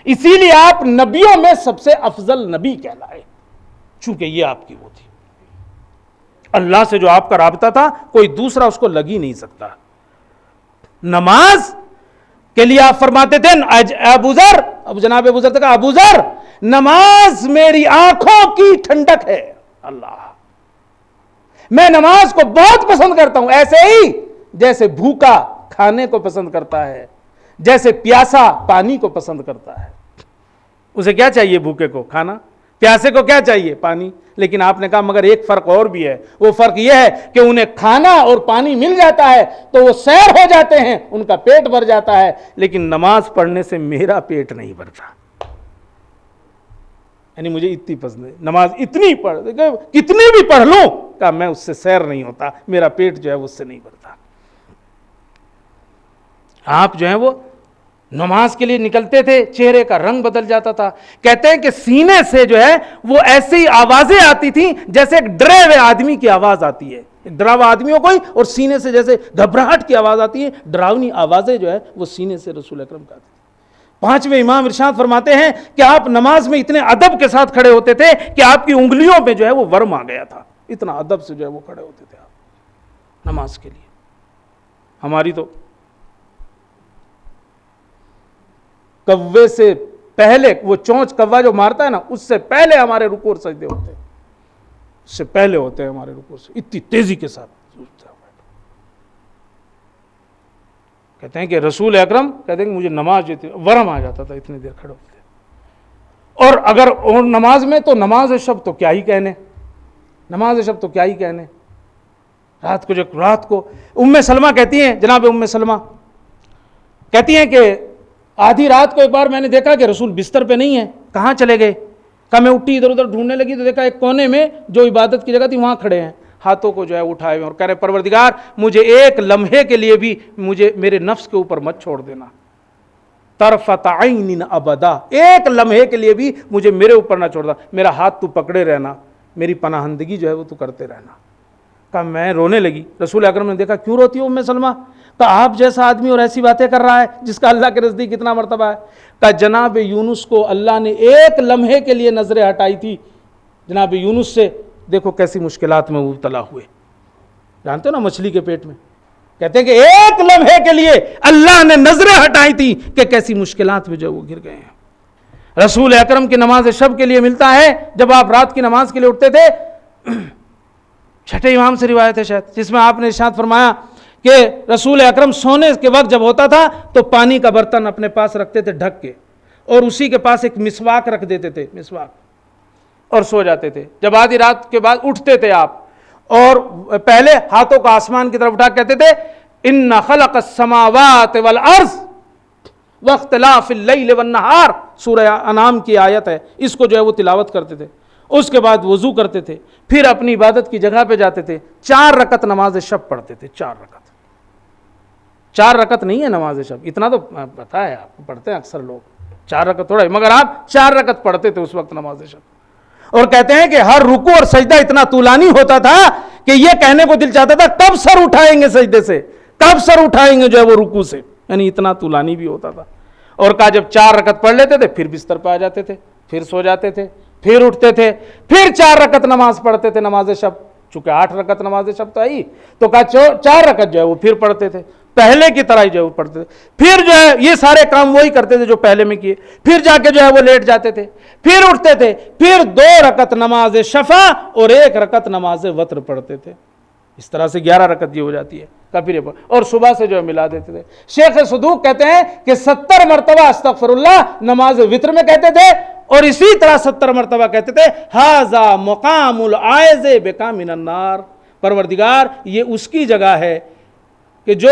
Speaker 1: اسی لیے آپ نبیوں میں سب سے افضل نبی کہلائے، چونکہ یہ آپ کی وہ تھی. اللہ سے جو آپ کا رابطہ تھا کوئی دوسرا اس کو لگ ہی نہیں سکتا. نماز کے لیے آپ فرماتے تھے ابو ذر، اب جناب ابو ذر نے کہا ابو ذر نماز میری آنکھوں کی ٹھنڈک ہے، اللہ میں نماز کو بہت پسند کرتا ہوں، ایسے ہی جیسے بھوکا کھانے کو پسند کرتا ہے، جیسے پیاسا پانی کو پسند کرتا ہے. اسے کیا چاہیے بھوکے کو؟ کھانا. پیاسے کو کیا چاہیے؟ پانی. لیکن آپ نے کہا مگر ایک فرق اور بھی ہے، وہ فرق یہ ہے کہ انہیں کھانا اور پانی مل جاتا ہے تو وہ سیر ہو جاتے ہیں، ان کا پیٹ بھر جاتا ہے، لیکن نماز پڑھنے سے میرا پیٹ نہیں بھرتا. یعنی مجھے اتنی پسند ہے نماز، اتنی پڑھ کتنی بھی پڑھ لوں، کہا میں اس سے سیر نہیں ہوتا، میرا پیٹ جو ہے اس سے نہیں بھرتا. آپ جو ہیں وہ نماز کے لیے نکلتے تھے، چہرے کا رنگ بدل جاتا تھا. کہتے ہیں کہ سینے سے جو ہے وہ ایسی آوازیں آتی تھیں جیسے ایک ڈرے ہوئے آدمی کی آواز آتی ہے، ڈرا ہوا آدمی ہو کوئی، اور سینے سے جیسے گھبراہٹ کی آواز آتی ہے، ڈراؤنی آوازیں جو ہے وہ سینے سے رسول اکرم کا آتی تھی. پانچویں امام ارشاد فرماتے ہیں کہ آپ نماز میں اتنے ادب کے ساتھ کھڑے ہوتے تھے کہ آپ کی انگلیوں پہ جو ہے وہ ورم آ گیا تھا، اتنا ادب سے جو ہے وہ کھڑے ہوتے تھے آپ نماز کے لیے. ہماری تو کوے سے پہلے، وہ چونچ کوا جو مارتا ہے نا، اس سے پہلے ہمارے رکوع اور سجدے ہوتے ہیں، اس سے پہلے ہوتے ہیں ہمارے رکوع سے، اتنی تیزی کے ساتھ. کہتے ہیں کہ رسول اکرم کہتے ہیں کہ مجھے نماز جو تھی ورم آ جاتا تھا، اتنی دیر کھڑے ہوتے. اور اگر نماز میں تو نماز شب تو کیا ہی کہنے، نماز شب تو کیا ہی کہنے. رات کو ام سلمہ کہتی ہیں، جناب ام سلمہ کہتی ہیں کہ آدھی رات کو ایک بار میں نے دیکھا کہ رسول بستر پہ نہیں ہے، کہاں چلے گئے؟ کہا میں اٹھی ادھر ادھر ڈھونڈنے لگی تو دیکھا ایک کونے میں جو عبادت کی جگہ تھی وہاں کھڑے ہیں، ہاتھوں کو جو ہے اٹھائے ہوئے، اور کہہ رہے پروردگار مجھے ایک لمحے کے لیے بھی مجھے میرے نفس کے اوپر مت چھوڑ دینا، طرفۃ عین ابدا، ایک لمحے کے لیے بھی مجھے میرے اوپر نہ چھوڑ دا، میرا ہاتھ تو پکڑے رہنا، میری پناہندگی جو ہے وہ تو کرتے رہنا. کہا میں رونے لگی. رسول اکرم نے دیکھا کیوں روتی ہو ام سلمہ؟ کہا آپ جیسا آدمی اور ایسی باتیں کر رہا ہے جس کا اللہ کے نزدیک کتنا مرتبہ ہے. کہا جناب یونس کو اللہ نے ایک لمحے کے لیے نظریں ہٹائی تھی، جناب یونس سے دیکھو کیسی مشکلات میں مبتلا ہوئے. جانتے ہو نا مچھلی کے پیٹ میں، کہتے ہیں کہ ایک لمحے کے لیے اللہ نے نظریں ہٹائی تھی کہ کیسی مشکلات میں جو وہ گر گئے ہیں. رسول اکرم کی نماز شب کے لیے ملتا ہے جب آپ رات کی نماز کے لیے اٹھتے تھے. چھٹے امام سے روایت ہے شاید، جس میں آپ نے ارشاد فرمایا کہ رسول اکرم سونے کے وقت جب ہوتا تھا تو پانی کا برتن اپنے پاس رکھتے تھے ڈھک کے، اور اسی کے پاس ایک مسواک رکھ دیتے تھے، مسواک، اور سو جاتے تھے. جب آدھی رات کے بعد اٹھتے تھے آپ، اور پہلے ہاتھوں کو آسمان کی طرف اٹھا کہتے تھے ان خلق السماوات والارض واختلاف اللیل والنہار، سورہ انعام کی آیت ہے، اس کو جو ہے وہ تلاوت کرتے تھے. اس کے بعد وضو کرتے تھے، پھر اپنی عبادت کی جگہ پہ جاتے تھے، 4 رکعت نماز شب پڑھتے تھے. 4 رکعت، 4 رکعت نہیں ہے نماز شب، اتنا تو پتہ ہے آپ کو، پڑھتے ہیں اکثر لوگ، 4 رکعت تھوڑا ہے، مگر آپ 4 رکعت پڑھتے تھے اس وقت نماز شب. اور کہتے ہیں کہ ہر رکوع اور سجدہ اتنا طولانی ہوتا تھا کہ یہ کہنے کو دل چاہتا تھا کب سر اٹھائیں گے سجدے سے، کب سر اٹھائیں گے جو ہے وہ رکوع سے، یعنی اتنا طولانی بھی ہوتا تھا. اور کہا جب 4 رکعت پڑھ لیتے تھے پھر بستر پہ آ جاتے تھے، پھر سو جاتے تھے، پھر اٹھتے تھے، پھر 4 رکعت نماز پڑھتے تھے نماز شب. چونکہ 8 رکعت نماز شب تو آئی تو کہا 4 رکعت جو ہے وہ پھر پڑھتے تھے، پہلے کی طرح ہی جو ہے وہ پڑھتے تھے. پھر جو ہے یہ سارے کام وہی کرتے تھے جو پہلے میں کیے، پھر جا کے جو ہے وہ لیٹ جاتے تھے، پھر اٹھتے تھے، پھر 2 رکعت نماز شفع اور 1 رکعت نماز وتر پڑھتے تھے. اس طرح سے 11 رکعت یہ ہو جاتی ہے. اور صبح سے جو ہے ملا دیتے تھے. شیخ صدوق کہتے ہیں کہ 70 مرتبہ استغفر اللہ نماز وتر میں کہتے تھے، اور اسی طرح 70 مرتبہ کہتے تھے ھذا مقام العائذ بک من النار، پروردگار یہ اس کی جگہ ہے کہ جو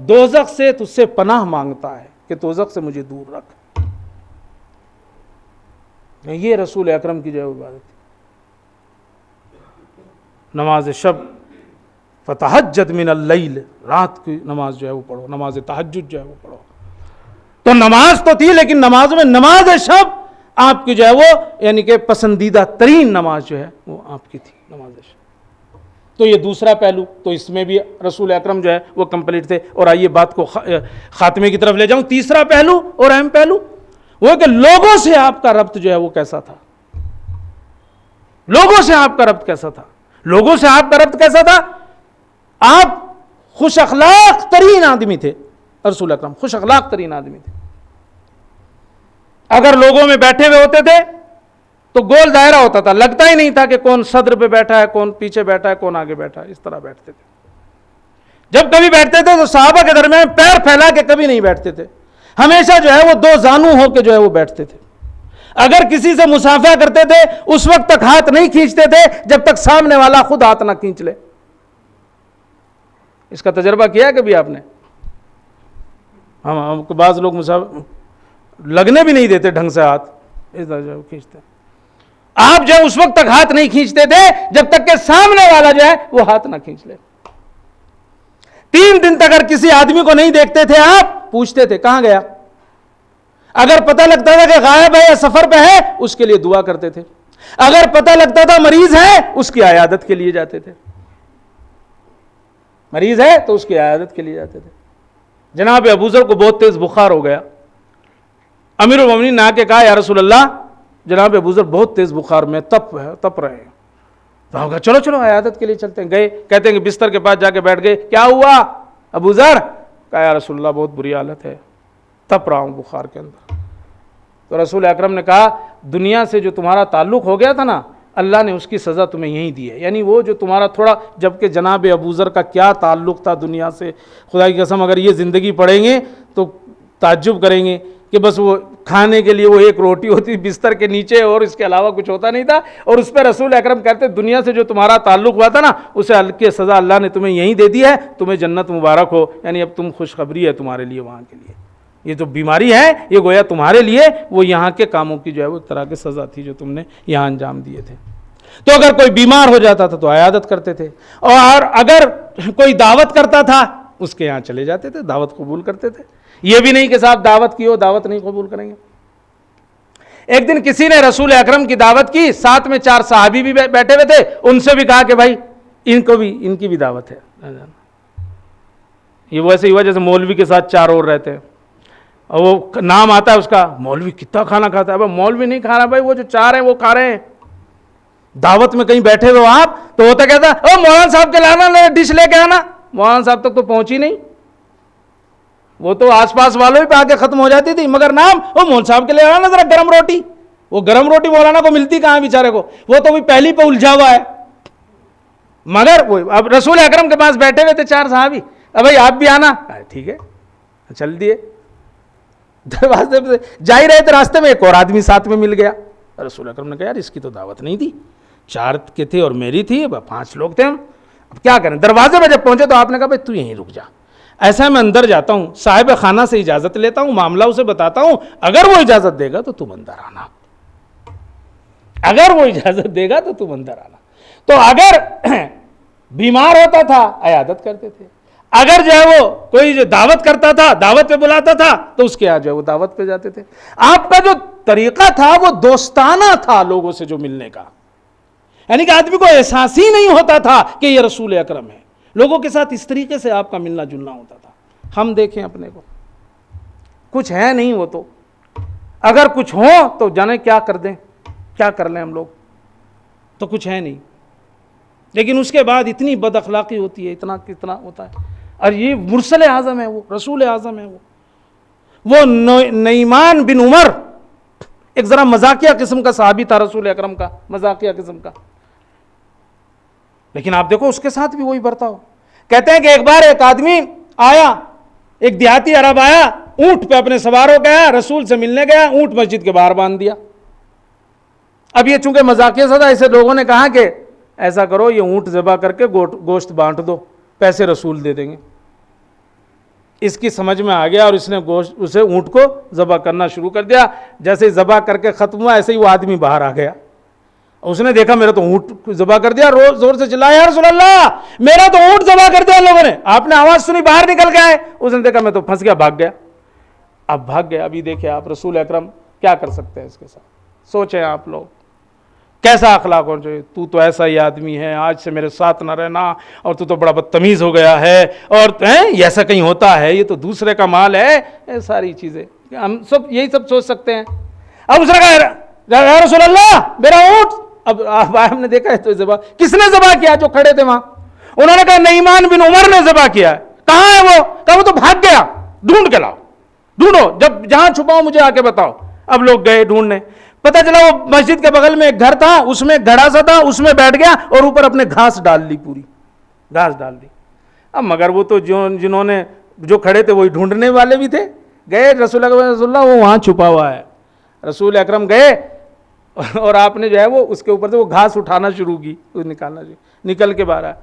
Speaker 1: دوزخ سے تجھ سے پناہ مانگتا ہے کہ دوزخ سے مجھے دور رکھ. یہ رسول اکرم کی جو ہے عبادت تھی. نماز شب فتہجد من اللیل، رات کی نماز جو ہے وہ پڑھو، نماز تہجد جو ہے وہ پڑھو. تو نماز تو تھی، لیکن نمازوں میں نماز شب آپ کی جو ہے وہ یعنی کہ پسندیدہ ترین نماز جو ہے وہ آپ کی تھی نماز شب. تو یہ دوسرا پہلو، تو اس میں بھی رسول اکرم جو ہے وہ کمپلیٹ تھے. اور آئیے بات کو خاتمے کی طرف لے جاؤں. تیسرا پہلو اور اہم پہلو وہ کہ لوگوں سے آپ کا ربط جو ہے وہ کیسا تھا. لوگوں سے آپ کا ربط کیسا تھا؟ لوگوں سے آپ کا ربط کیسا تھا؟ آپ خوش اخلاق ترین آدمی تھے. رسول اکرم خوش اخلاق ترین آدمی تھے. اگر لوگوں میں بیٹھے ہوئے ہوتے تھے تو گول دائرہ ہوتا تھا، لگتا ہی نہیں تھا کہ کون صدر پہ بیٹھا ہے، کون پیچھے بیٹھا ہے، کون آگے بیٹھا ہے. اس طرح بیٹھتے تھے. جب کبھی بیٹھتے تھے تو صحابہ کے درمیان پیر پھیلا کے کبھی نہیں بیٹھتے تھے، ہمیشہ جو ہے وہ 2 زانو ہو کے جو ہے وہ بیٹھتے تھے. اگر کسی سے مصافحہ کرتے تھے اس وقت تک ہاتھ نہیں کھینچتے تھے جب تک سامنے والا خود ہاتھ نہ کھینچ لے. اس کا تجربہ کیا ہے کبھی آپ نے؟ ہم کو بعض لوگ لگنے بھی نہیں دیتے ڈھنگ سے ہاتھ، اس طرح کھینچتے. آپ جو اس وقت تک ہاتھ نہیں کھینچتے تھے جب تک کہ سامنے والا جو ہے وہ ہاتھ نہ کھینچ لے. 3 دن تک اگر کسی آدمی کو نہیں دیکھتے تھے آپ پوچھتے تھے کہاں گیا. اگر پتہ لگتا تھا کہ غائب ہے یا سفر پہ ہے اس کے لیے دعا کرتے تھے. اگر پتہ لگتا تھا مریض ہے اس کی عیادت کے لیے جاتے تھے. مریض ہے تو اس کی عیادت کے لیے جاتے تھے. جناب ابوذر کو بہت تیز بخار ہو گیا. امیر المومنین نے آ کے کہا یا رسول اللہ جناب ابوذر بہت تیز بخار میں تپ رہے ہیں. تو کہا چلو چلو عیادت کے لیے چلتے ہیں. گئے، کہتے ہیں کہ بستر کے پاس جا کے بیٹھ گئے. کیا ہوا ابوذر؟ کہا یا رسول اللہ بہت بری حالت ہے، تپ رہا ہوں بخار کے اندر. تو رسول اکرم نے کہا دنیا سے جو تمہارا تعلق ہو گیا تھا نا اللہ نے اس کی سزا تمہیں یہیں دی ہے. یعنی وہ جو تمہارا تھوڑا، جبکہ جناب ابوذر کا کیا تعلق تھا دنیا سے، خدا کی قسم اگر یہ زندگی پڑھیں گے تو تعجب کریں گے کہ بس وہ کھانے کے لیے وہ ایک روٹی ہوتی بستر کے نیچے اور اس کے علاوہ کچھ ہوتا نہیں تھا. اور اس پہ رسول اکرم کہتے دنیا سے جو تمہارا تعلق ہوا تھا نا اسے کی سزا اللہ نے تمہیں یہیں دے دی ہے، تمہیں جنت مبارک ہو. یعنی اب تم خوشخبری ہے تمہارے لیے وہاں کے لیے. یہ جو بیماری ہے یہ گویا تمہارے لیے وہ یہاں کے کاموں کی جو ہے وہ ایک طرح کی سزا تھی جو تم نے یہاں انجام دیے تھے. تو اگر کوئی بیمار ہو جاتا تھا تو عیادت کرتے تھے، اور اگر کوئی دعوت کرتا تھا اس کے یہاں چلے جاتے تھے، دعوت قبول کرتے تھے. یہ بھی نہیں کہ صاحب دعوت کی ہو دعوت نہیں قبول کریں گے. ایک دن کسی نے رسول اکرم کی دعوت کی، ساتھ میں 4 صحابی بھی بیٹھے ہوئے تھے. ان سے بھی کہا کہ بھائی ان کی بھی دعوت ہے. یہ ویسے ہی ہوا جیسے مولوی کے ساتھ 4 اور رہتے ہیں اور وہ نام آتا ہے اس کا، مولوی کتنا کھانا کھاتا ہے. اب مولوی نہیں کھا رہا بھائی، وہ جو 4 ہیں وہ کھا رہے ہیں. دعوت میں کہیں بیٹھے ہوئے آپ تو ہوتا کہتا او مولانا صاحب کے لانا ڈش لے کے آنا. مولانا صاحب تک تو پہنچی نہیں، وہ تو آس پاس والوں ہی پہ آ کے ختم ہو جاتی تھی، مگر نام او مولانا صاحب کے لے آنا ذرا گرم روٹی. وہ گرم روٹی مولانا کو ملتی کہاں بیچارے کو، وہ تو بھی پہلی پہ الجھا ہوا ہے. مگر وہ اب رسول اکرم کے پاس بیٹھے ہوئے تھے 4 صحابی. اب بھائی آپ بھی آنا. ٹھیک ہے چل دیے. دروازے پہ جا ہی رہے تھے، راستے میں ایک اور آدمی ساتھ میں مل گیا. رسول اکرم نے کہا یار اس کی تو دعوت نہیں تھی، 4 کے تھے اور میری تھی، 5 لوگ تھے ہم، اب کیا کریں. دروازے میں جب پہنچے تو آپ نے کہا بھائی تو یہیں رک جا. ایسا میں اندر جاتا ہوں، صاحب خانہ سے اجازت لیتا ہوں، معاملہ اسے بتاتا ہوں، اگر وہ اجازت دے گا تو تم اندر آنا. اگر وہ اجازت دے گا تو تم اندر آنا. تو اگر بیمار ہوتا تھا عیادت کرتے تھے، اگر جو ہے وہ کوئی جو دعوت کرتا تھا دعوت پہ بلاتا تھا تو اس کے یہاں جو ہے وہ دعوت پہ جاتے تھے. آپ کا جو طریقہ تھا وہ دوستانہ تھا لوگوں سے جو ملنے کا. یعنی کہ آدمی کو احساس ہی نہیں ہوتا تھا کہ یہ رسول اکرم ہے. لوگوں کے ساتھ اس طریقے سے آپ کا ملنا جلنا ہوتا تھا. ہم دیکھیں اپنے کو، کچھ ہے نہیں. وہ تو اگر کچھ ہو تو جانے کیا کر دیں، کیا کر لیں ہم لوگ، تو کچھ ہے نہیں. لیکن اس کے بعد اتنی بد اخلاقی ہوتی ہے، اتنا کتنا ہوتا ہے. اور یہ مرسل اعظم ہے، وہ رسول اعظم ہے. وہ نعمان بن عمر ایک ذرا مذاقیہ قسم کا صحابی تھا رسول اکرم کا، مذاقیہ قسم کا. لیکن آپ دیکھو اس کے ساتھ بھی وہی برتاؤ. کہتے ہیں کہ ایک بار ایک آدمی آیا، ایک دیہاتی عرب آیا، اونٹ پہ اپنے سوار ہو گیا، رسول سے ملنے گیا، اونٹ مسجد کے باہر باندھ دیا. اب یہ چونکہ مذاقیہ سا تھا، اسے لوگوں نے کہا کہ ایسا کرو یہ اونٹ ذبح کر کے گوشت بانٹ دو، پیسے رسول دے دیں گے. اس کی سمجھ میں آ گیا اور اس نے اسے اونٹ کو ذبح کرنا شروع کر دیا. جیسے ہی ذبح کر کے ختم ہوا ایسے ہی وہ آدمی باہر آ گیا. اس نے دیکھا میرا تو اونٹ ذبح کر دیا، زور سے چلایا یا رسول اللہ میرا تو اونٹ ذبح کر دیا لوگوں نے. آپ نے آواز سنی، باہر نکل گئے. اس نے دیکھا میں تو پھنس گیا، بھاگ گیا. اب بھاگ گیا. ابھی دیکھیں آپ رسول اکرم کیا کر سکتے ہیں اس کے ساتھ. سوچیں آپ لوگ کیسا اخلاق ہونا چاہیے. تو ایسا ہی آدمی ہے، آج سے میرے ساتھ نہ رہنا، اور تو بڑا بدتمیز ہو گیا ہے، اور یہ ایسا کہیں ہوتا ہے، یہ تو دوسرے کا مال ہے. یہ ساری چیزیں ہم سب یہی سب سوچ سکتے ہیں. اب اس نے کہا یا رسول اللہ میرا اونٹ. اب ہم نے دیکھا ہے تو ذبح کس نے ذبح کیا؟ جو کھڑے تھے وہاں. انہوں نے کہا نعمان بن عمر نے ذبح کیا ہے. کہاں ہے وہ؟ کہا وہ تو بھاگ گیا، ڈھونڈ کے لاؤ، ڈھونڈو، جب جہاں چھپاؤ مجھے آ کے بتاؤ. اب لوگ گئے ڈھونڈنے. پتہ چلا وہ مسجد کے بغل میں ایک گھر تھا، اس میں گھڑا سا تھا، اس میں بیٹھ گیا اور اوپر اپنے گھاس ڈال لی، پوری گھاس ڈال دی. اب مگر وہ تو جنہوں نے جو کھڑے تھے وہی ڈھونڈنے والے بھی تھے. گئے رسول اللہ وہ وہاں چھپا ہوا ہے. رسول اکرم گئے اور آپ نے جو ہے وہ اس کے اوپر سے وہ گھاس اٹھانا شروع کی، نکالنا شروع، نکل کے باہر آیا.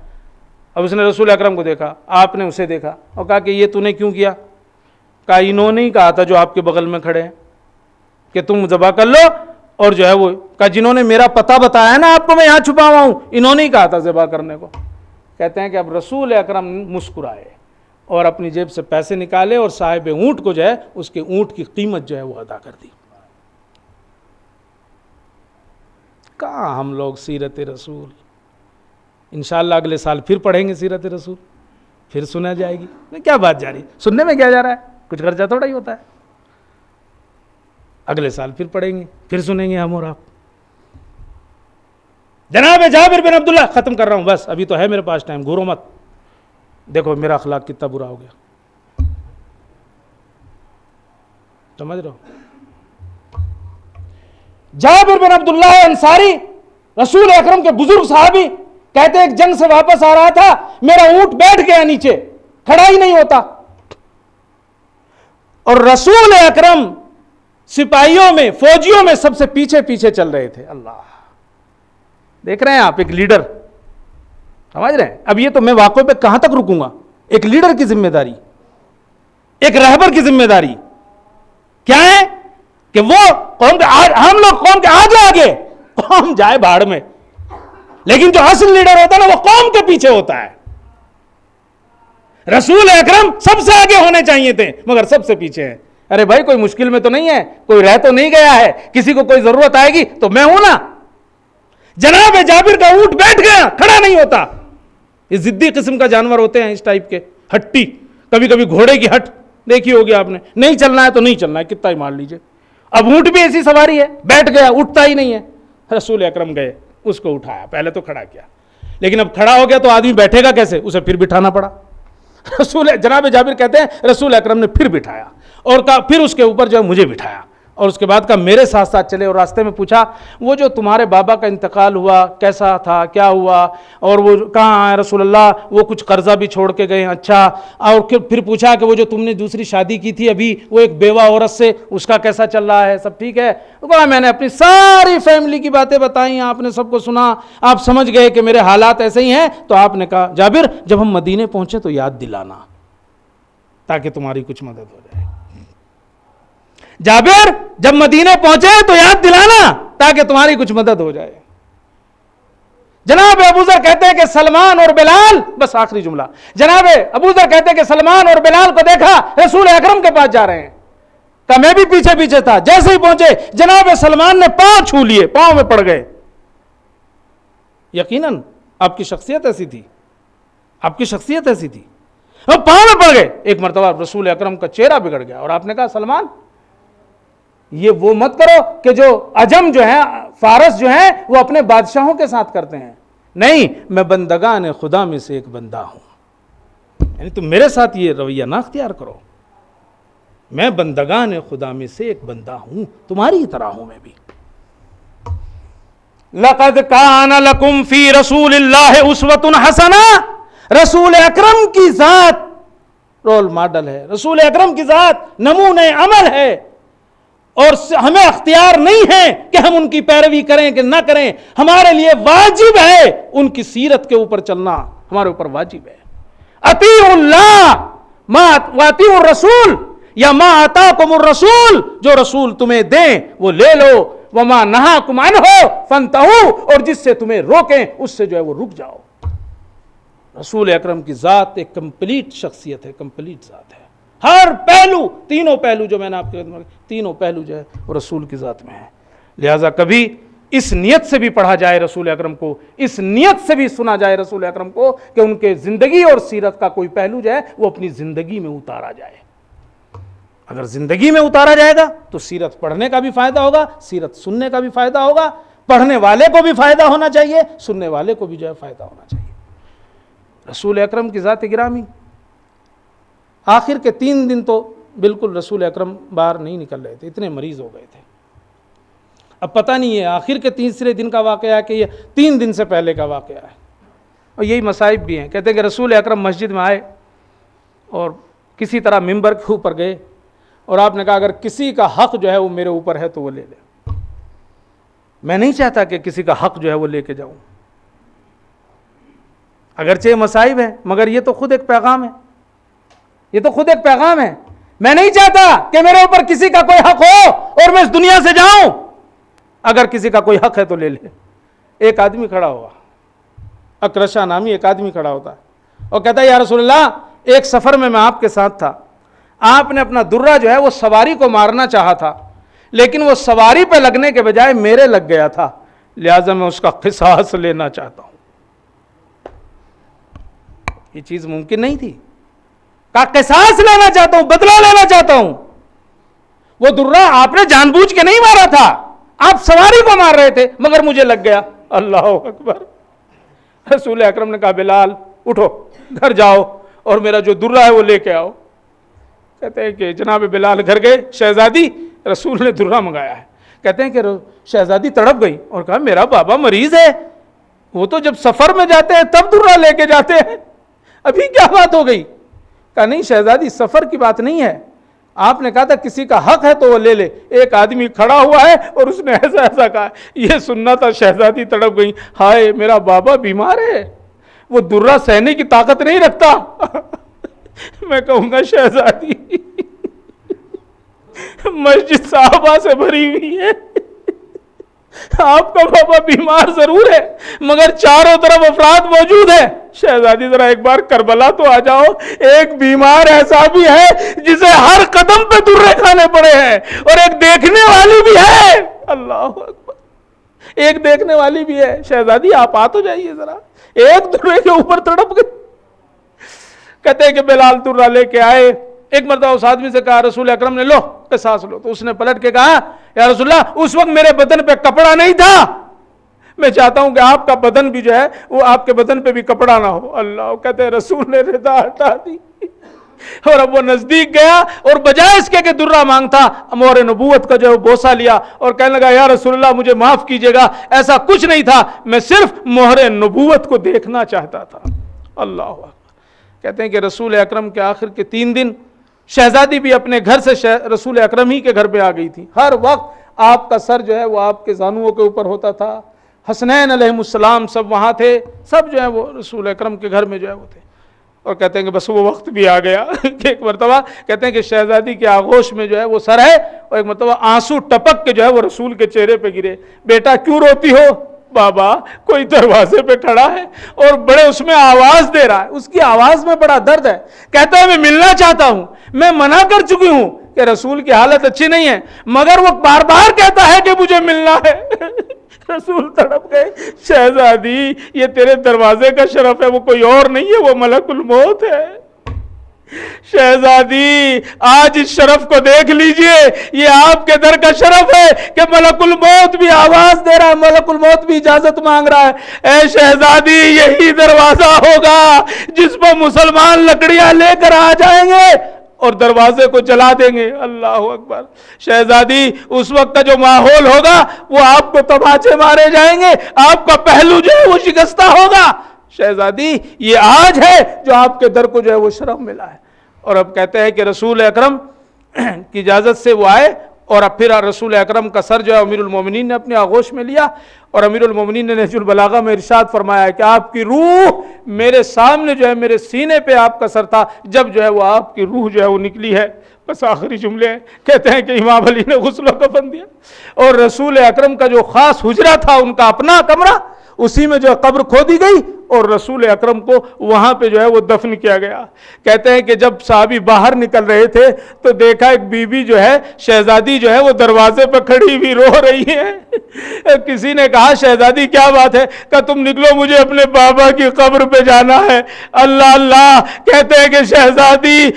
Speaker 1: اب اس نے رسول اکرم کو دیکھا، آپ نے اسے دیکھا اور کہا کہ یہ تو نے کیوں کیا؟ کہا انہوں نے ہی کہا تھا جو آپ کے بغل میں کھڑے ہیں کہ تم ذبح کر لو، اور جو ہے وہ کہا جنہوں نے میرا پتہ بتایا ہے نا آپ کو میں یہاں چھپا ہوا ہوں، انہوں نے ہی کہا تھا ذبح کرنے کو. کہتے ہیں کہ اب رسول اکرم مسکرائے اور اپنی جیب سے پیسے نکالے اور صاحب اونٹ کو جو ہے اس کے اونٹ کی قیمت جو ہے وہ ادا کر دی. کہاں ہم لوگ سیرت رسول. انشاءاللہ اگلے سال پھر پڑھیں گے سیرت رسول، پھر سنا جائے گی. کیا بات جا رہی ہے؟ سننے میں کیا جا رہا ہے؟ کچھ خرچہ تھوڑا ہی ہوتا ہے. اگلے سال پھر پڑھیں گے، پھر سنیں گے ہم اور آپ. جناب جابر بن عبداللہ، ختم کر رہا ہوں بس، ابھی تو ہے میرے پاس ٹائم، گھورو مت. دیکھو میرا اخلاق کتنا برا ہو گیا، سمجھ رہے ہو؟ جابر بن عبداللہ انصاری، رسول اکرم کے بزرگ صحابی، کہتے ایک جنگ سے واپس آ رہا تھا، میرا اونٹ بیٹھ گیا نیچے، کھڑا ہی نہیں ہوتا، اور رسول اکرم سپاہیوں میں، فوجیوں میں سب سے پیچھے پیچھے چل رہے تھے. اللہ، دیکھ رہے ہیں آپ، ایک لیڈر، سمجھ رہے ہیں؟ اب یہ تو میں واقعے پہ کہاں تک رکوں گا. ایک لیڈر کی ذمہ داری، ایک رہبر کی ذمہ داری کیا ہے کہ وہ قوم کے، ہم لوگ قوم کے آگے، قوم جائے بھاڑ میں، لیکن جو اصل لیڈر ہوتا ہے نا وہ قوم کے پیچھے ہوتا ہے. رسول اکرم سب سے آگے ہونے چاہیے تھے مگر سب سے پیچھے ہیں. ارے بھائی کوئی مشکل میں تو نہیں ہے، کوئی رہ تو نہیں گیا ہے، کسی کو کوئی ضرورت آئے گی تو میں ہوں نا. جناب جابر کا اونٹ بیٹھ گیا، کھڑا نہیں ہوتا. یہ ضدی قسم کا جانور ہوتے ہیں اس ٹائپ کے، ہٹی. کبھی کبھی گھوڑے کی ہٹ دیکھی ہوگی آپ نے، نہیں چلنا ہے تو نہیں چلنا ہے، کتنا ہی مار لیجئے. اب اونٹ بھی ایسی سواری ہے، بیٹھ گیا، اٹھتا ہی نہیں ہے. رسول اکرم گئے، اس کو اٹھایا، پہلے تو کھڑا کیا، لیکن اب کھڑا ہو گیا تو آدمی بیٹھے گا کیسے؟ اسے پھر بٹھانا پڑا. جناب جابر کہتے ہیں رسول اکرم نے پھر بٹھایا اور کہا، پھر اس کے اوپر جو ہے مجھے بٹھایا، اور اس کے بعد کہا میرے ساتھ ساتھ چلے. اور راستے میں پوچھا وہ جو تمہارے بابا کا انتقال ہوا کیسا تھا، کیا ہوا، اور وہ کہاں آئے رسول اللہ؟ وہ کچھ قرضہ بھی چھوڑ کے گئے. اچھا. اور پھر پوچھا کہ وہ جو تم نے دوسری شادی کی تھی ابھی، وہ ایک بیوہ عورت سے، اس کا کیسا چل رہا ہے، سب ٹھیک ہے؟ کہا میں نے اپنی ساری فیملی کی باتیں بتائیں، آپ نے سب کو سنا، آپ سمجھ گئے کہ میرے حالات ایسے ہی ہیں. تو آپ نے کہا جابر جب ہم مدینے پہنچے تو یاد دلانا تاکہ تمہاری کچھ مدد ہو جائے. جابر جب مدینے پہنچے تو یاد دلانا تاکہ تمہاری کچھ مدد ہو جائے. جناب ابو ذر کہتے ہیں کہ سلمان اور بلال، بس آخری جملہ، جناب ابو ذر کہتے ہیں کہ سلمان اور بلال کو دیکھا رسول اکرم کے پاس جا رہے ہیں. کہ میں بھی پیچھے پیچھے تھا. جیسے ہی پہنچے جناب سلمان نے پاؤں چھو لیے، پاؤں میں پڑ گئے. یقیناً آپ کی شخصیت ایسی تھی، آپ کی شخصیت ایسی تھی، اور پاؤں میں پڑ گئے. ایک مرتبہ رسول اکرم کا چہرہ بگڑ گیا اور آپ نے کہا سلمان یہ وہ مت کرو کہ جو عجم جو ہیں، فارس جو ہیں، وہ اپنے بادشاہوں کے ساتھ کرتے ہیں. نہیں، میں بندگان خدا میں سے ایک بندہ ہوں، یعنی تم میرے ساتھ یہ رویہ نہ اختیار کرو. میں بندگان خدا میں سے ایک بندہ ہوں، تمہاری طرح ہوں میں بھی. لَقَدْ كَانَ لَكُمْ فِي رَسُولِ اللَّهِ أُسْوَةٌ حَسَنَةٌ. رسول اکرم کی ذات رول ماڈل ہے، رسول اکرم کی ذات نمونہ عمل ہے، اور ہمیں اختیار نہیں ہے کہ ہم ان کی پیروی کریں کہ نہ کریں. ہمارے لیے واجب ہے ان کی سیرت کے اوپر چلنا، ہمارے اوپر واجب ہے. اطیعوا اللہ واطیعوا الرسول، یا ما آتاکم الرسول، جو رسول تمہیں دیں وہ لے لو، وما نہاکم عنہ فانتہوا، اور جس سے تمہیں روکیں اس سے جو ہے وہ رک جاؤ. رسول اکرم کی ذات ایک کمپلیٹ شخصیت ہے، کمپلیٹ ذات ہے. ہر پہلو، تینوں پہلو جو میں نے آپ کے تینوں پہلو جو ہے وہ رسول کی ذات میں ہے. لہٰذا کبھی اس نیت سے بھی پڑھا جائے رسول اکرم کو، اس نیت سے بھی سنا جائے رسول اکرم کو کہ ان کے زندگی اور سیرت کا کوئی پہلو جو ہے وہ اپنی زندگی میں اتارا جائے. اگر زندگی میں اتارا جائے گا تو سیرت پڑھنے کا بھی فائدہ ہوگا، سیرت سننے کا بھی فائدہ ہوگا. پڑھنے والے کو بھی فائدہ ہونا چاہیے، سننے والے کو بھی جو ہے فائدہ ہونا چاہیے. رسول اکرم کی ذات گرامی، آخر کے 3 دن تو بالکل رسول اکرم باہر نہیں نکل رہے تھے، اتنے مریض ہو گئے تھے. اب پتہ نہیں ہے آخر کے تیسرے دن کا واقعہ ہے کہ یہ 3 دن سے پہلے کا واقعہ ہے. اور یہی مصائب بھی ہیں. کہتے ہیں کہ رسول اکرم مسجد میں آئے اور کسی طرح ممبر کے اوپر گئے اور آپ نے کہا اگر کسی کا حق جو ہے وہ میرے اوپر ہے تو وہ لے لے، میں نہیں چاہتا کہ کسی کا حق جو ہے وہ لے کے جاؤں، اگرچہ مصائب ہے مگر یہ تو خود ایک پیغام ہے، یہ تو خود ایک پیغام ہے، میں نہیں چاہتا کہ میرے اوپر کسی کا کوئی حق ہو اور میں اس دنیا سے جاؤں، اگر کسی کا کوئی حق ہے تو لے لے۔ ایک آدمی کھڑا ہوا، اکرشا نامی ایک آدمی کھڑا ہوتا ہے اور کہتا ہے یا رسول اللہ ایک سفر میں آپ کے ساتھ تھا، آپ نے اپنا درہ جو ہے وہ سواری کو مارنا چاہا تھا لیکن وہ سواری پہ لگنے کے بجائے میرے لگ گیا تھا، لہٰذا میں اس کا قصاص لینا چاہتا ہوں۔ یہ چیز ممکن نہیں تھی، کہا قصاص لینا چاہتا ہوں، بدلہ لینا چاہتا ہوں۔ وہ درہ آپ نے جان بوجھ کے نہیں مارا تھا، آپ سواری کو مار رہے تھے مگر مجھے لگ گیا۔ اللہ اکبر۔ رسول اکرم نے کہا بلال اٹھو گھر جاؤ اور میرا جو درہ ہے وہ لے کے آؤ۔ کہتے ہیں کہ جناب بلال گھر گئے، شہزادی رسول نے درہ منگایا ہے۔ کہتے ہیں کہ شہزادی تڑپ گئی اور کہا میرا بابا مریض ہے، وہ تو جب سفر میں جاتے ہیں تب درہ لے کے جاتے ہیں، ابھی کیا بات ہو گئی؟ کہا نہیں شہزادی سفر کی بات نہیں ہے، آپ نے کہا تھا کسی کا حق ہے تو وہ لے لے، ایک آدمی کھڑا ہوا ہے اور اس نے ایسا ایسا کہا، یہ سننا تھا۔ شہزادی تڑپ گئی، ہائے میرا بابا بیمار ہے، وہ درہ سہنے کی طاقت نہیں رکھتا۔ میں کہوں گا شہزادی مسجد صحابہ سے بھری ہوئی ہے، آپ کا بابا بیمار ضرور ہے مگر چاروں طرف افراد موجود ہیں۔ شہزادی ذرا ایک بار کربلا تو آ جاؤ، ایک بیمار ایسا بھی ہے جسے ہر قدم پہ درے کھانے پڑے ہیں اور ایک دیکھنے والی بھی ہے۔ اللہ اکبر، ایک دیکھنے والی بھی ہے۔ شہزادی آپ آ تو جائیے ذرا، ایک درے کے اوپر تڑپ گئی۔ کہتے ہیں کہ بلال درہ لے کے آئے، ایک مرتبہ اس آدمی سے کہا رسول اکرم نے لو قصاص لو، تو اس نے پلٹ کے کہا یا رسول اللہ اس وقت میرے بدن پہ کپڑا نہیں تھا، میں چاہتا ہوں کہ آپ کا بدن بھی جو ہے وہ آپ کے بدن پہ بھی کپڑا نہ ہو۔ اللہ، کہتے ہیں رسول نے رضا ہٹا دی اور اب وہ نزدیک گیا اور بجائے اس کے کہ درہ مانگتا مہر نبوت کا جو بوسہ لیا اور کہنے لگا یا رسول اللہ مجھے معاف کیجئے گا، ایسا کچھ نہیں تھا، میں صرف مہر نبوت کو دیکھنا چاہتا تھا۔ اللہ اکبر۔ کہتے ہیں کہ رسول اکرم کے آخر کے 3 دن شہزادی بھی اپنے گھر سے رسول اکرم ہی کے گھر پہ آ گئی تھی، ہر وقت آپ کا سر جو ہے وہ آپ کے زانوؤں کے اوپر ہوتا تھا، حسنین علیہ السلام سب وہاں تھے، سب جو ہے وہ رسول اکرم کے گھر میں جو ہے وہ تھے۔ اور کہتے ہیں کہ بس وہ وقت بھی آ گیا کہ ایک مرتبہ کہتے ہیں کہ شہزادی کے آغوش میں جو ہے وہ سر ہے اور ایک مرتبہ آنسو ٹپک کے جو ہے وہ رسول کے چہرے پہ گرے۔ بیٹا کیوں روتی ہو؟ بابا کوئی دروازے پہ کھڑا ہے اور بڑے اس میں آواز دے رہا ہے، اس کی آواز میں بڑا درد ہے، کہتا ہے میں ملنا چاہتا ہوں، میں منع کر چکی ہوں کہ رسول کی حالت اچھی نہیں ہے مگر وہ بار بار کہتا ہے کہ مجھے ملنا ہے۔ رسول تڑپ گئے، شہزادی یہ تیرے دروازے کا شرف ہے، وہ کوئی اور نہیں ہے، وہ ملک الموت ہے۔ شہزادی آج اس شرف کو دیکھ لیجئے، یہ آپ کے در کا شرف ہے کہ ملک الموت بھی آواز دے رہا ہے، ملک الموت بھی اجازت مانگ رہا ہے۔ اے شہزادی یہی دروازہ ہوگا جس پر مسلمان لکڑیاں لے کر آ جائیں گے اور دروازے کو جلا دیں گے۔ اللہ اکبر۔ شہزادی اس وقت کا جو ماحول ہوگا وہ آپ کو تماچے مارے جائیں گے، آپ کا پہلو جو ہے وہ شکستہ ہوگا۔ شہزادی یہ آج ہے جو آپ کے در کو جو ہے وہ شرف ملا ہے۔ اور اب کہتے ہیں کہ رسول اکرم کی اجازت سے وہ آئے اور اب پھر رسول اکرم کا سر جو ہے امیر المومنین نے اپنے آغوش میں لیا اور امیر المومنین نے نہج البلاغہ میں ارشاد فرمایا کہ آپ کی روح میرے سامنے جو ہے میرے سینے پہ آپ کا سر تھا، جب جو ہے وہ آپ کی روح جو ہے وہ نکلی ہے۔ بس آخری جملے ہیں، کہتے ہیں کہ امام علی نے غسل و کفن دیا اور رسول اکرم کا جو خاص حجرہ تھا ان کا اپنا کمرہ، اسی میں جو قبر کھودی گئی اور رسول اکرم کو وہاں پہ جو ہے وہ دفن کیا گیا۔ کہتے ہیں کہ جب صحابی باہر نکل رہے تھے تو دیکھا ایک بی بی جو ہے شہزادی جو ہے وہ دروازے پہ کھڑی ہوئی رو رہی ہے۔ کسی نے کہا شہزادی کیا بات ہے؟ کہ تم نکلو مجھے اپنے بابا کی قبر پہ جانا ہے۔ اللہ اللہ۔ کہتے ہیں کہ شہزادی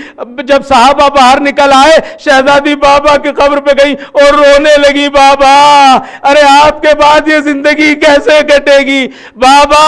Speaker 1: جب صحابہ باہر نکل آئے شہزادی بابا کی قبر پہ گئی اور رونے لگی، بابا ارے آپ کے بعد یہ زندگی کیسے کٹے گی؟ بابا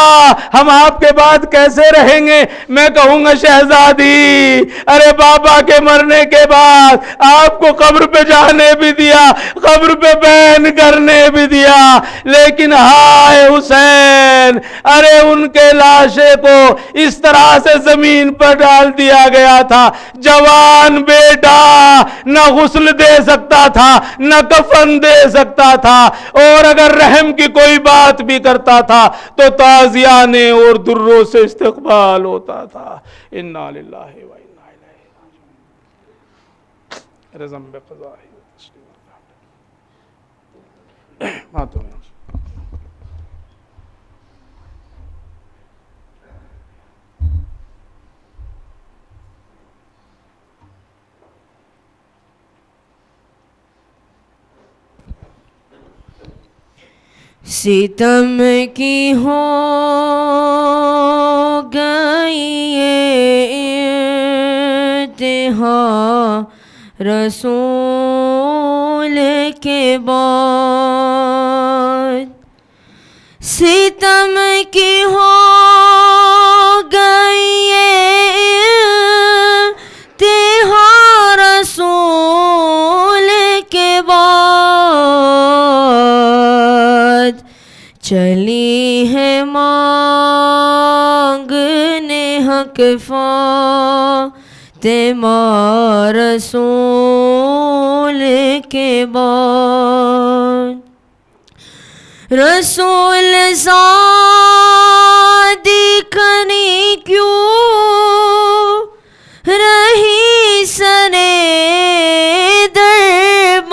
Speaker 1: ہم آپ کے بعد کیسے رہیں گے؟ میں کہوں گا شہزادی ارے بابا کے مرنے کے بعد آپ کو قبر پہ جانے بھی دیا، قبر پہ بیان کرنے بھی دیا، لیکن ہائے حسین ارے ان کے لاشے کو اس طرح سے زمین پر ڈال دیا گیا تھا۔ جوان بیٹا نہ غسل دے سکتا تھا نہ کفن دے سکتا تھا، اور اگر رحم کی کوئی بات بھی کرتا تھا تو تعزیانے اور دروں سے استقبال ہوتا تھا۔ انا للہ و انا الیہ راجعون۔ رضم بقضائہ و تسلیم۔ ہاں تو
Speaker 2: ستم کی ہو گئی انتہا رسول کے بعد، ستم کی ہو گئی انتہا رسول کے بعد، چلی ہے مانگنے حق فاطمہ رسول کے بعد، رسول زادی کنی کیوں رہی سنے دربار،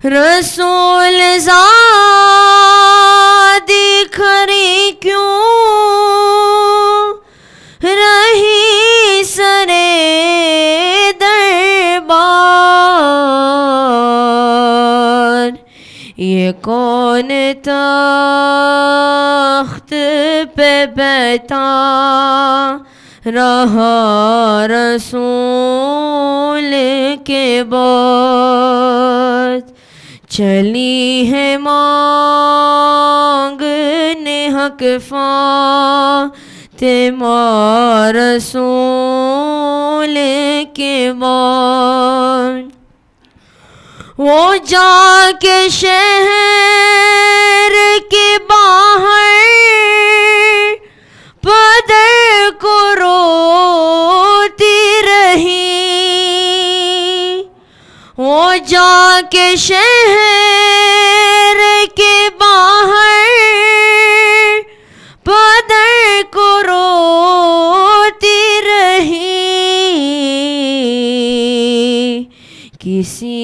Speaker 2: رسول زادی کھری کیوں رہی سنے دربار، یہ کون تخت پہ بیٹھا رہا رسول کے بعد، چلی ہے مانگنے حق فاطمہ رسول کے بعد، وہ جا کے شہر کے باہر پدر کو روتی رہی، وہ جا کے شہر کے باہر پدر کو روتی رہی، کسی